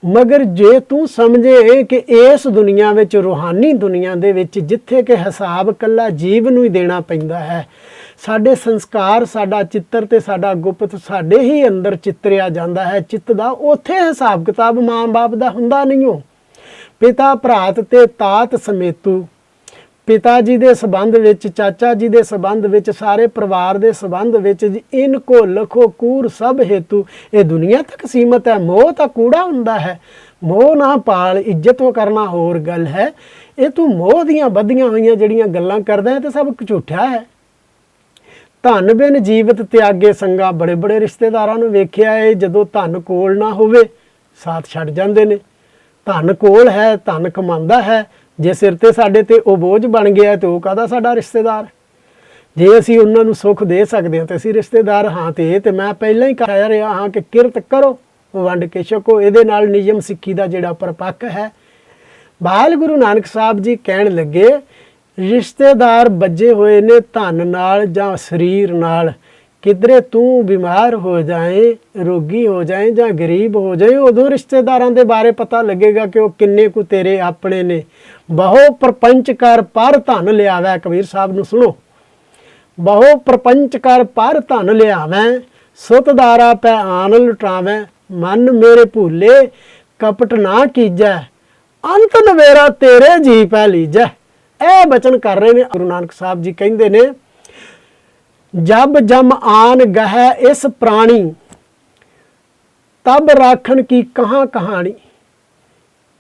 ਮਗਰ ਜੇ ਤੂੰ ਸਮਝੇ ਕਿ ਇਸ ਦੁਨੀਆ ਵਿੱਚ, ਰੂਹਾਨੀ ਦੁਨੀਆ ਦੇ ਵਿੱਚ, ਜਿੱਥੇ ਕਿ ਹਿਸਾਬ ਕੱਲਾ ਜੀਵ ਨੂੰ ਹੀ ਦੇਣਾ ਪੈਂਦਾ ਹੈ, ਸਾਡੇ ਸੰਸਕਾਰ, ਸਾਡਾ ਚਿੱਤਰ ਤੇ ਸਾਡਾ ਗੁਪਤ ਸਾਡੇ ਹੀ ਅੰਦਰ ਚਿੱਤਰਿਆ ਜਾਂਦਾ ਹੈ ਚਿੱਤ ਦਾ, ਉੱਥੇ ਹਿਸਾਬ ਕਿਤਾਬ ਮਾਂ-ਬਾਪ ਦਾ ਹੁੰਦਾ ਨਹੀਂ ਹੋ। ਪਿਤਾ ਭਰਾਤ ਤੇ ਤਾਤ ਸਮੇਤੂ, ਪਿਤਾ ਜੀ ਦੇ ਸੰਬੰਧ ਵਿੱਚ, ਚਾਚਾ ਜੀ ਦੇ ਸੰਬੰਧ ਵਿੱਚ, ਸਾਰੇ ਪਰਿਵਾਰ ਦੇ ਸੰਬੰਧ ਵਿੱਚ, ਇਨਕੋ ਲਖੋ ਕੂਰ ਸਭ ਹੇਤੂ। ਇਹ ਦੁਨੀਆ ਤੱਕ ਸੀਮਤ ਹੈ। ਮੋਹ ਤਾਂ ਕੂੜਾ ਹੁੰਦਾ ਹੈ, ਮੋਹ ਨਾ ਪਾਲ, ਇੱਜ਼ਤ ਕਰਨਾ ਹੋਰ ਗੱਲ ਹੈ। ਇਹ ਤੂੰ ਮੋਹ ਦੀਆਂ ਬੱਧੀਆਂ ਹੋਈਆਂ ਜਿਹੜੀਆਂ ਗੱਲਾਂ ਕਰਦਾ ਹੈ, ਤੇ ਸਭ ਝੂਠਾ ਹੈ। ਧਨ ਬਿਨ ਜੀਵਤ ਤਿਆਗੇ ਸੰਗਾ। ਬੜੇ ਬੜੇ ਰਿਸ਼ਤੇਦਾਰਾਂ ਨੂੰ ਵੇਖਿਆ ਹੈ, ਜਦੋਂ ਧਨ ਕੋਲ ਨਾ ਹੋਵੇ ਸਾਥ ਛੱਡ ਜਾਂਦੇ ਨੇ। ਧਨ ਕੋਲ ਹੈ, ਧਨ ਕਮਾਉਂਦਾ ਹੈ, ਜੇ ਸਿਰ ਤੇ ਸਾਡੇ ਤੇ ਉਹ ਬੋਝ ਬਣ ਗਿਆ ਤੇ ਉਹ ਕਾਹਦਾ ਸਾਡਾ ਰਿਸ਼ਤੇਦਾਰ। ਜੇ ਅਸੀਂ ਉਹਨਾਂ ਨੂੰ ਸੁੱਖ ਦੇ ਸਕਦੇ ਹਾਂ ਤੇ ਅਸੀਂ ਰਿਸ਼ਤੇਦਾਰ ਹਾਂ। ਤੇ ਇਹ ਤੇ ਮੈਂ ਪਹਿਲਾਂ ਹੀ ਕਹਿ ਰਿਹਾ ਹਾਂ ਕਿ ਕਿਰਤ ਕਰੋ, ਵੰਡ ਕੇ ਛਕੋ। ਇਹਦੇ ਨਾਲ ਨਿਯਮ ਸਿੱਖੀ ਦਾ ਜਿਹੜਾ ਪਰਪੱਕ ਹੈ। ਬਾਲ ਗੁਰੂ ਨਾਨਕ ਸਾਹਿਬ ਜੀ ਕਹਿਣ ਲੱਗੇ, ਰਿਸ਼ਤੇਦਾਰ ਬੱਝੇ ਹੋਏ ਨੇ ਧਨ ਨਾਲ ਜਾਂ ਸਰੀਰ ਨਾਲ। ਕਿਧਰੇ ਤੂੰ ਬਿਮਾਰ ਹੋ ਜਾਏ, ਰੋਗੀ ਹੋ ਜਾਏ ਜਾਂ ਗਰੀਬ ਹੋ ਜਾਏ, ਉਦੋਂ ਰਿਸ਼ਤੇਦਾਰਾਂ ਦੇ ਬਾਰੇ ਪਤਾ ਲੱਗੇਗਾ ਕਿ ਉਹ ਕਿੰਨੇ ਕੁ ਤੇਰੇ ਆਪਣੇ ਨੇ। ਬਹੁ ਪ੍ਰਪੰਚ ਕਰ ਪਰ ਧਨ ਲਿਆਵੈ। ਕਬੀਰ ਸਾਹਿਬ ਨੂੰ ਸੁਣੋ, ਬਹੁ ਪ੍ਰਪੰਚ ਕਰ ਪਰ ਧਨ ਲਿਆਵੈ, ਸੁਤਦਾਰਾ ਪੈ ਆਨ ਲੁਟਾਵੈ, ਮਨ ਮੇਰੇ ਭੂਲੇ ਕਪਟ ਨਾ ਕੀਜੈ, ਅੰਤ ਨਵੇਰਾ ਤੇਰੇ ਜੀ ਪੈ ਲੀਜੈ। ਇਹ ਬਚਨ ਕਰ ਰਹੇ ਨੇ ਗੁਰੂ ਨਾਨਕ ਸਾਹਿਬ ਜੀ। ਕਹਿੰਦੇ ਨੇ, ਜਬ ਜਮ ਆਨ ਗਹਿ ਇਸ ਪ੍ਰਾਣੀ, ਤਬ ਰਾਖਣ ਕੀ ਕਹਾਂ ਕਹਾਣੀ।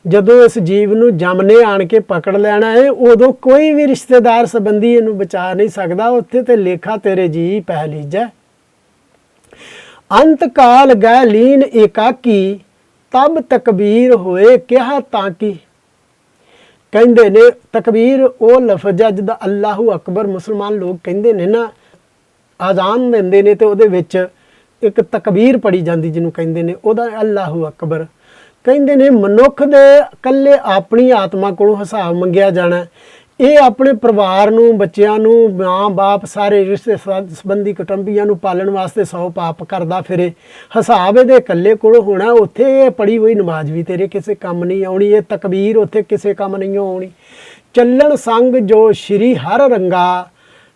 ਜਦੋਂ ਇਸ ਜੀਵ ਨੂੰ ਜਮ ਨੇ ਆਣ ਕੇ ਪਕੜ ਲੈਣਾ ਹੈ, ਉਦੋਂ ਕੋਈ ਵੀ ਰਿਸ਼ਤੇਦਾਰ ਸੰਬੰਧੀ ਇਹਨੂੰ ਬਚਾ ਨਹੀਂ ਸਕਦਾ। ਉੱਥੇ ਤੇ ਲੇਖਾ ਤੇਰੇ ਜੀ ਪੈ ਲੀਜੈ। ਅੰਤ ਕਾਲ ਗੈ ਲੀਨ ਏਕਾਕੀ, ਤਬ ਤਕਬੀਰ ਹੋਏ ਕਿਹਾ ਤਾਂ ਕੀ। ਕਹਿੰਦੇ ਨੇ ਤਕਬੀਰ ਉਹ ਲਫ਼ਜ਼ ਹੈ ਜਿਹਦਾ ਅੱਲਾਹੂ ਅਕਬਰ ਮੁਸਲਮਾਨ ਲੋਕ ਕਹਿੰਦੇ ਨੇ ਨਾ, ਆਜ਼ਾਨ ਦਿੰਦੇ ਨੇ ਤੇ ਉਹਦੇ ਵਿੱਚ ਇੱਕ ਤਕਬੀਰ ਪੜੀ ਜਾਂਦੀ ਜਿਹਨੂੰ ਕਹਿੰਦੇ ਨੇ, ਉਹਦਾ ਅੱਲਾਹੂ ਅਕਬਰ। ਕਹਿੰਦੇ ਨੇ ਮਨੁੱਖ ਦੇ ਇਕੱਲੇ ਆਪਣੀ ਆਤਮਾ ਕੋਲੋਂ ਹਿਸਾਬ ਮੰਗਿਆ ਜਾਣਾ, ਇਹ ਆਪਣੇ ਪਰਿਵਾਰ ਨੂੰ, ਬੱਚਿਆਂ ਨੂੰ, ਮਾਂ ਬਾਪ, ਸਾਰੇ ਰਿਸ਼ਤੇ ਸੰਬੰਧੀ ਕੁਟੁੰਬੀਆਂ ਨੂੰ ਪਾਲਣ ਵਾਸਤੇ 100 ਪਾਪ ਕਰਦਾ ਫਿਰੇ। ਹਿਸਾਬ ਇਹਦੇ ਇਕੱਲੇ ਕੋਲੋਂ ਹੋਣਾ। ਉੱਥੇ ਇਹ ਪੜੀ ਹੋਈ ਨਮਾਜ਼ ਵੀ ਤੇਰੇ ਕਿਸੇ ਕੰਮ ਨਹੀਂ ਆਉਣੀ, ਇਹ ਤਕਬੀਰ ਉੱਥੇ ਕਿਸੇ ਕੰਮ ਨਹੀਂ ਆਉਣੀ। ਚੱਲਣ ਸੰਗ ਜੋ ਸ਼੍ਰੀ ਹਰ ਰੰਗਾ,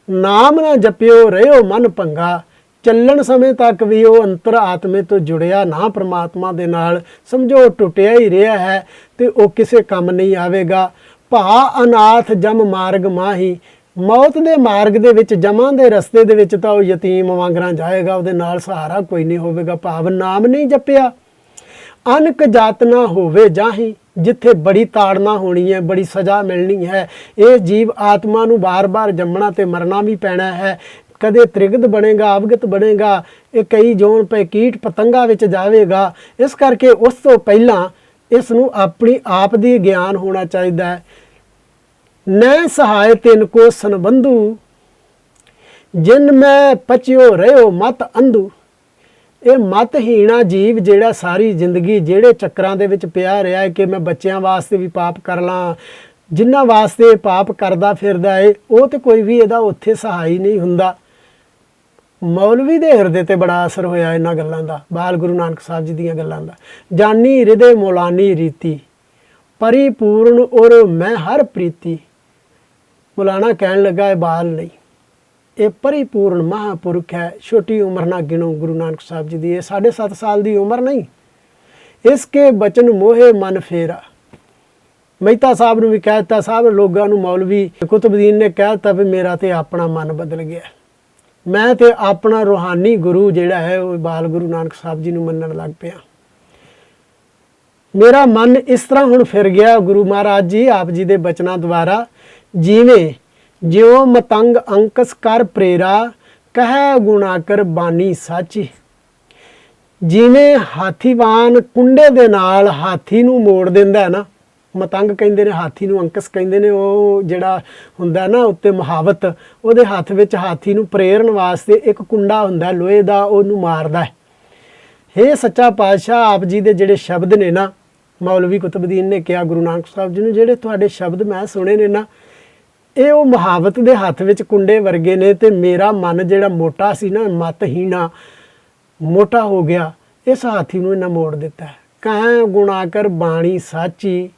ਨਾਮ ਨਾ ਜਪਿਓ ਰਹਿਓ ਮਨ ਭੰਗਾ। ਚੱਲਣ ਸਮੇਂ ਤੱਕ ਵੀ ਉਹ ਅੰਤਰ ਆਤਮੇ ਤੋਂ ਜੁੜਿਆ ਨਾ ਪਰਮਾਤਮਾ ਦੇ ਨਾਲ, ਸਮਝੋ ਟੁੱਟਿਆ ਹੀ ਰਿਹਾ ਹੈ ਤੇ ਉਹ ਕਿਸੇ ਕੰਮ ਨਹੀਂ ਆਵੇਗਾ। ਭਾ ਅਨਾਥ ਜਮ ਮਾਰਗ ਮਾਹੀ, ਮੌਤ ਦੇ ਮਾਰਗ ਦੇ ਵਿੱਚ, ਜਮਾਂ ਦੇ ਰਸਤੇ ਦੇ ਵਿੱਚ ਤਾਂ ਉਹ ਯਤੀਮ ਵਾਂਗਰਾਂ ਜਾਏਗਾ, ਉਹਦੇ ਨਾਲ ਸਹਾਰਾ ਕੋਈ ਨਹੀਂ ਹੋਵੇਗਾ। ਭਾਵ ਨਾਮ ਨਹੀਂ ਜਪਿਆ। ਅਨਕ ਜਾਤ ਨਾ ਹੋਵੇ ਜਾਹੀ, ਜਿੱਥੇ ਬੜੀ ਤਾੜਨਾ ਹੋਣੀ ਹੈ, ਬੜੀ ਸਜ਼ਾ ਮਿਲਣੀ ਹੈ। ਇਹ ਜੀਵ ਆਤਮਾ ਨੂੰ ਬਾਰ-ਬਾਰ ਜੰਮਣਾ ਤੇ ਮਰਨਾ ਵੀ ਪੈਣਾ ਹੈ। ਕਦੇ ਤ੍ਰਿਗਦ ਬਣੇਗਾ, ਅਵਗਤ ਬਣੇਗਾ, ਇਹ ਕਈ ਜੋਨ ਪੈ ਕੀਟ ਪਤੰਗਾ ਵਿੱਚ ਜਾਵੇਗਾ। ਇਸ ਕਰਕੇ ਉਸ ਤੋਂ ਪਹਿਲਾਂ ਇਸ ਨੂੰ ਆਪਣੀ ਆਪ ਦੀ ਗਿਆਨ ਹੋਣਾ ਚਾਹੀਦਾ ਹੈ। ਨੈ ਸਹਾਇ ਤਿਨ ਕੋ ਸੰਬੰਧੂ, ਜਿਨ ਮੈਂ ਪਚਿਓ ਰਹਿਓ ਮਤ ਅੰਧੂ। ਇਹ ਮਤਹੀਣਾ ਜੀਵ ਜਿਹੜਾ ਸਾਰੀ ਜ਼ਿੰਦਗੀ ਜਿਹੜੇ ਚੱਕਰਾਂ ਦੇ ਵਿੱਚ ਪਿਆ ਰਿਹਾ ਹੈ ਕਿ ਮੈਂ ਬੱਚਿਆਂ ਵਾਸਤੇ ਵੀ ਪਾਪ ਕਰ ਲਾਂ, ਜਿਨ੍ਹਾਂ ਵਾਸਤੇ ਪਾਪ ਕਰਦਾ ਫਿਰਦਾ ਏ, ਉਹ ਤੇ ਕੋਈ ਵੀ ਇਹਦਾ ਉੱਥੇ ਸਹਾਈ ਨਹੀਂ ਹੁੰਦਾ। ਮੌਲਵੀ ਦੇ ਹਿਰਦੇ ਤੇ ਬੜਾ ਅਸਰ ਹੋਇਆ ਇਹਨਾਂ ਗੱਲਾਂ ਦਾ, ਬਾਲ ਗੁਰੂ ਨਾਨਕ ਸਾਹਿਬ ਜੀ ਦੀਆਂ ਗੱਲਾਂ ਦਾ। ਜਾਨੀ ਹਿਰਦੇ ਮੌਲਾਨੀ ਰੀਤੀ, ਪਰਿਪੂਰਨ ਔਰ ਮੈਂ ਹਰ ਪ੍ਰੀਤੀ। ਮੌਲਾਨਾ ਕਹਿਣ ਲੱਗਾ ਇਹ ਬਾਲ ਨਹੀਂ, ਇਹ ਪਰਿਪੂਰਨ ਮਹਾਂਪੁਰਖ ਹੈ। ਛੋਟੀ ਉਮਰ ਨਾ ਗਿਣੋ ਗੁਰੂ ਨਾਨਕ ਸਾਹਿਬ ਜੀ ਦੀ, ਇਹ 7.5 ਸਾਲ ਦੀ ਉਮਰ ਨਹੀਂ। ਇਸਕੇ ਬਚਨ ਮੋਹੇ ਮਨ ਫੇਰਾ। ਮਹਿਤਾ ਸਾਹਿਬ ਨੂੰ ਵੀ ਕਹਿ ਦਿੱਤਾ, ਸਾਹਿਬ ਲੋਕਾਂ ਨੂੰ ਮੌਲਵੀ ਕੁਤਬਦੀਨ ਨੇ ਕਹਿ ਦਿੱਤਾ ਵੀ ਮੇਰਾ ਤੇ ਆਪਣਾ ਮਨ ਬਦਲ ਗਿਆ, ਮੈਂ ਤੇ ਆਪਣਾ ਰੂਹਾਨੀ ਗੁਰੂ ਜਿਹੜਾ ਹੈ ਉਹ ਬਾਲ ਗੁਰੂ ਨਾਨਕ ਸਾਹਿਬ ਜੀ ਨੂੰ ਮੰਨਣ ਲੱਗ ਪਿਆ। ਮੇਰਾ ਮਨ ਇਸ ਤਰ੍ਹਾਂ ਹੁਣ ਫਿਰ ਗਿਆ ਗੁਰੂ ਮਹਾਰਾਜ ਜੀ ਆਪ ਜੀ ਦੇ ਬਚਨਾਂ ਦੁਆਰਾ, ਜਿਵੇਂ ਜਿਉ ਮਤੰਗ ਅੰਕਸ ਕਰ ਪ੍ਰੇਰਾ, ਕਹਿ ਗੁਣਾ ਕਰ ਬਾਣੀ ਸਾਚੀ। ਜਿਵੇਂ ਹਾਥੀਵਾਨ ਕੁੰਡੇ ਦੇ ਨਾਲ ਹਾਥੀ ਨੂੰ ਮੋੜ ਦਿੰਦਾ ਹੈ ਨਾ, ਮਤੰਗ ਕਹਿੰਦੇ ਨੇ ਹਾਥੀ ਨੂੰ, ਅੰਕਸ ਕਹਿੰਦੇ ਨੇ ਉਹ ਜਿਹੜਾ ਹੁੰਦਾ ਨਾ ਉੱਤੇ ਮੁਹਾਵਤ, ਉਹਦੇ ਹੱਥ ਵਿੱਚ ਹਾਥੀ ਨੂੰ ਪ੍ਰੇਰਨ ਵਾਸਤੇ ਇੱਕ ਕੁੰਡਾ ਹੁੰਦਾ ਲੋਹੇ ਦਾ, ਉਹਨੂੰ ਮਾਰਦਾ ਹੈ। ਹੇ ਸੱਚਾ ਪਾਤਸ਼ਾਹ ਆਪ ਜੀ ਦੇ ਜਿਹੜੇ ਸ਼ਬਦ ਨੇ ਨਾ, ਮੌਲਵੀ ਕੁਤਬਦੀਨ ਨੇ ਕਿਹਾ ਗੁਰੂ ਨਾਨਕ ਸਾਹਿਬ ਜੀ ਨੂੰ, ਜਿਹੜੇ ਤੁਹਾਡੇ ਸ਼ਬਦ ਮੈਂ ਸੁਣੇ ਨੇ ਨਾ, ਇਹ ਉਹ ਮੁਹਾਵਤ ਦੇ ਹੱਥ ਵਿੱਚ ਕੁੰਡੇ ਵਰਗੇ ਨੇ। ਤੇ ਮੇਰਾ ਮਨ ਜਿਹੜਾ ਮੋਟਾ ਸੀ ਨਾ, ਮਤਹੀਣਾ ਮੋਟਾ ਹੋ ਗਿਆ, ਇਸ ਹਾਥੀ ਨੂੰ ਇਹਨਾਂ ਮੋੜ ਦਿੱਤਾ। ਕਹਿ ਗੁਣਾ ਕਰ ਬਾਣੀ ਸਾਚੀ,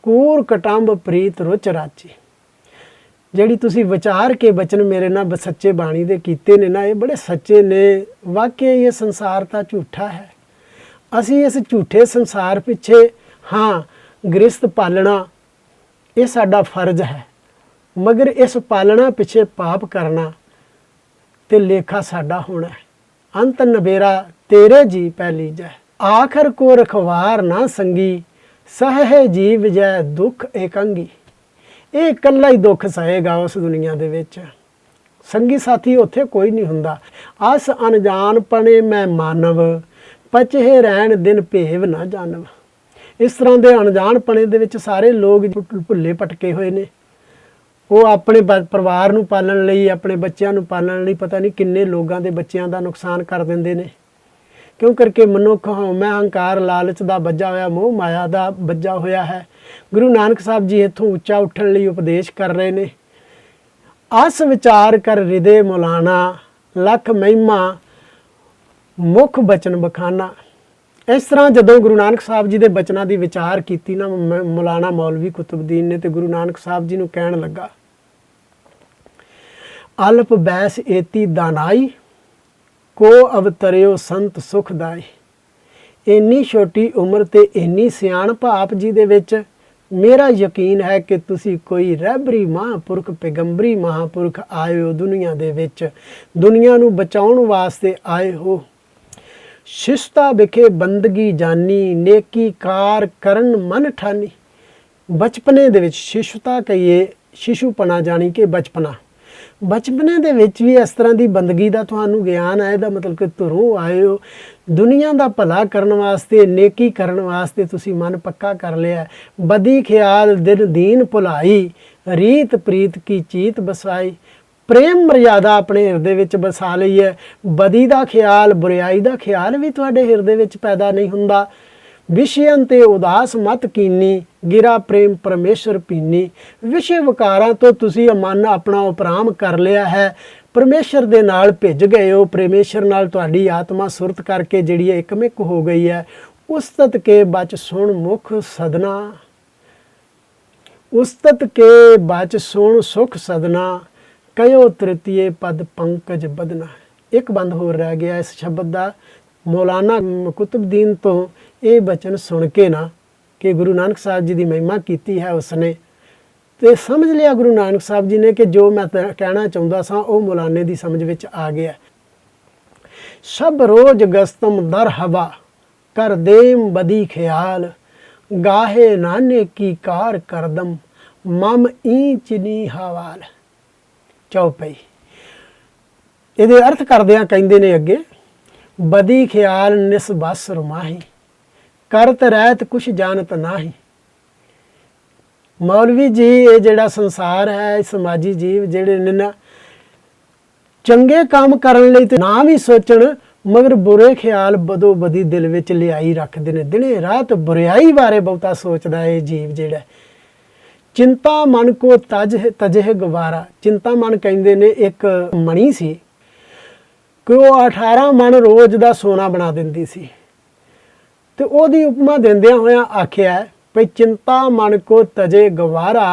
ਕੂਰ ਕਟੰਬ ਪ੍ਰੀਤ ਰੁਚ ਰਾਚੀ। ਜਿਹੜੀ ਤੁਸੀਂ ਵਿਚਾਰ ਕੇ ਬਚਨ ਮੇਰੇ ਨਾਲ ਸੱਚੇ ਬਾਣੀ ਦੇ ਕੀਤੇ ਨੇ ਨਾ, ਇਹ ਬੜੇ ਸੱਚੇ ਨੇ। ਵਾਕਿਆ ਇਹ ਸੰਸਾਰ ਤਾਂ ਝੂਠਾ ਹੈ। ਅਸੀਂ ਇਸ ਝੂਠੇ ਸੰਸਾਰ ਪਿੱਛੇ ਹਾਂ ਗ੍ਰਸਤ ਪਾਲਣਾ ਇਹ ਸਾਡਾ ਫਰਜ਼ ਹੈ, ਮਗਰ ਇਸ ਪਾਲਣਾ ਪਿੱਛੇ ਪਾਪ ਕਰਨਾ ਤੇ ਲੇਖਾ ਸਾਡਾ ਹੋਣਾ ਹੈ। ਅੰਤ ਨਵੇਰਾ ਤੇਰੇ ਜੀ ਪੈ ਲੀਜੈ, ਆਖਰ ਕੋ ਰਖਵਾਰ ਨਾ ਸੰਗੀ, ਸਹੇ ਜੀਵ ਜੈ ਦੁੱਖ ਏਕੰਗੀ। ਇਹ ਇਕੱਲਾ ਹੀ ਦੁੱਖ ਸਹੇਗਾ ਉਸ ਦੁਨੀਆ ਦੇ ਵਿੱਚ, ਸੰਗੀ ਸਾਥੀ ਉੱਥੇ ਕੋਈ ਨਹੀਂ ਹੁੰਦਾ। ਅਸ ਅਣਜਾਣ ਪਣੇ ਮੈਂ ਮਾਨਵ, ਪਚੇ ਰਹਿਣ ਦਿਨ ਭੇਵ ਨਾ ਜਾਣਵ। ਇਸ ਤਰ੍ਹਾਂ ਦੇ ਅਣਜਾਣ ਪਣੇ ਦੇ ਵਿੱਚ ਸਾਰੇ ਲੋਕ ਭੁੱਲੇ ਭਟਕੇ ਹੋਏ ਨੇ। ਉਹ ਆਪਣੇ ਪਰਿਵਾਰ ਨੂੰ ਪਾਲਣ ਲਈ, ਆਪਣੇ ਬੱਚਿਆਂ ਨੂੰ ਪਾਲਣ ਲਈ ਪਤਾ ਨਹੀਂ ਕਿੰਨੇ ਲੋਕਾਂ ਦੇ ਬੱਚਿਆਂ ਦਾ ਨੁਕਸਾਨ ਕਰ ਦਿੰਦੇ ਨੇ। ਕਿਉਂ ਕਰਕੇ ਮਨੁੱਖ ਹਉਮੈ ਹੰਕਾਰ ਲਾਲਚ ਦਾ ਬੱਝਾ ਹੋਇਆ, ਮੋਹ ਮਾਇਆ ਦਾ ਬੱਝਾ ਹੋਇਆ ਹੈ। ਗੁਰੂ ਨਾਨਕ ਸਾਹਿਬ ਜੀ ਇੱਥੋਂ ਉੱਚਾ ਉੱਠਣ ਲਈ ਉਪਦੇਸ਼ ਕਰ ਰਹੇ ਨੇ। ਅਸ ਵਿਚਾਰ ਕਰ ਹਿਰਦੇ ਮੌਲਾਨਾ, ਲੱਖ ਮਹਿਮਾ ਮੁੱਖ ਬਚਨ ਬਖਾਨਾ। ਇਸ ਤਰ੍ਹਾਂ ਜਦੋਂ ਗੁਰੂ ਨਾਨਕ ਸਾਹਿਬ ਜੀ ਦੇ ਬਚਨਾਂ ਦੀ ਵਿਚਾਰ ਕੀਤੀ ਨਾ ਮੌਲਾਨਾ ਮੌਲਵੀ ਕੁਤਬਦੀਨ ਨੇ, ਤੇ ਗੁਰੂ ਨਾਨਕ ਸਾਹਿਬ ਜੀ ਨੂੰ ਕਹਿਣ ਲੱਗਾ, ਅਲਪ ਬੈਸ ਏਤੀ ਦਾਨਾਈ, ਕੋ ਅਵਤਰਿਓ ਸੰਤ ਸੁਖਦਾਈ। ਇੰਨੀ ਛੋਟੀ ਉਮਰ ਤੇ ਇੰਨੀ ਸਿਆਣਪ ਆਪ ਜੀ ਦੇ ਵਿੱਚ, ਮੇਰਾ ਯਕੀਨ ਹੈ ਕਿ ਤੁਸੀਂ ਕੋਈ ਰਹਿਬਰੀ ਮਹਾਂਪੁਰਖ, ਪੈਗੰਬਰੀ ਮਹਾਂਪੁਰਖ ਆਏ ਹੋ ਦੁਨੀਆ ਦੇ ਵਿੱਚ, ਦੁਨੀਆ ਨੂੰ ਬਚਾਉਣ ਵਾਸਤੇ ਆਏ ਹੋ। शिष्टा विखे बंदगी जानी, नेकी कार करन मन ठानी। बचपने दे विच शिशुता कहिए, शिशुपना जानी कि बचपना, बचपने दे विच भी इस तरह की बंदगी का तुहानू ज्ञान है। इहदा मतलब कि धुरों आए हो, दुनिया का भला करने वास्ते, नेकी करने वास्ते तुसी मन पक्का कर लिया। बदी ख्याल दिन दीन भुलाई, रीत प्रीत की चीत बसाई। प्रेम मर्यादा अपने हिरदे विच बसा लई है। बदी का ख्याल, बुराई का ख्याल भी तुहाडे हिरदे विच पैदा नहीं हुंदा। विषयन ते उदास मत कीनी, गिरा प्रेम परमेश्वर पीनी। विषय विकारां तो तुसी मन अपना उपराम कर लिया है, परमेश्वर दे नाल भिज गए हो। परमेश्वर नाल तुहाडी आत्मा सुरत करके जिहड़ी एकमिक हो गई है। उस्तत के बच सुन मुख सदना, उस्तत के बच सुन सुख सदना। कयो तृतीय पद पंकज बदना। एक बंद हो रह गया इस शब्द का। मौलाना कुतुबुद्दीन तो ये बचन सुन के ना कि गुरु नानक साहब जी की महिमा की है उसने, तो समझ लिया गुरु नानक साहब जी ने कि जो मैं कहना चाहता सा वो मौलाने की समझ में आ गया। सब रोज गस्तम दर हवा, कर देम बदी ख्याल। गाहे नाने की कार करदम, मम ईंच नी हवाल। चौपाई ये अर्थ करदियां कहंदे ने अगे, बदी ख्याल निस बस रुमाही, करत रहत कुछ जानत नाही। मौलवी जी ये जिहड़ा संसार है, समाजी जीव जिहड़े ने ना, चंगे काम करन लई ते ना भी सोचण, मगर बुरे ख्याल बदो बदी दिल विच लियाई रखदे ने। दिने रात बुराई बारे बहुता सोचदा है जीव जिहड़ा। चिंता मन को तजह गवारा। चिंता मन कहंदे ने एक मणी सी कि वो 18 मन रोज का सोना बना दिंदी सी। तो ओदी उपमा दिंदियां होया आखिया भई चिंता मन को तजे गवारा,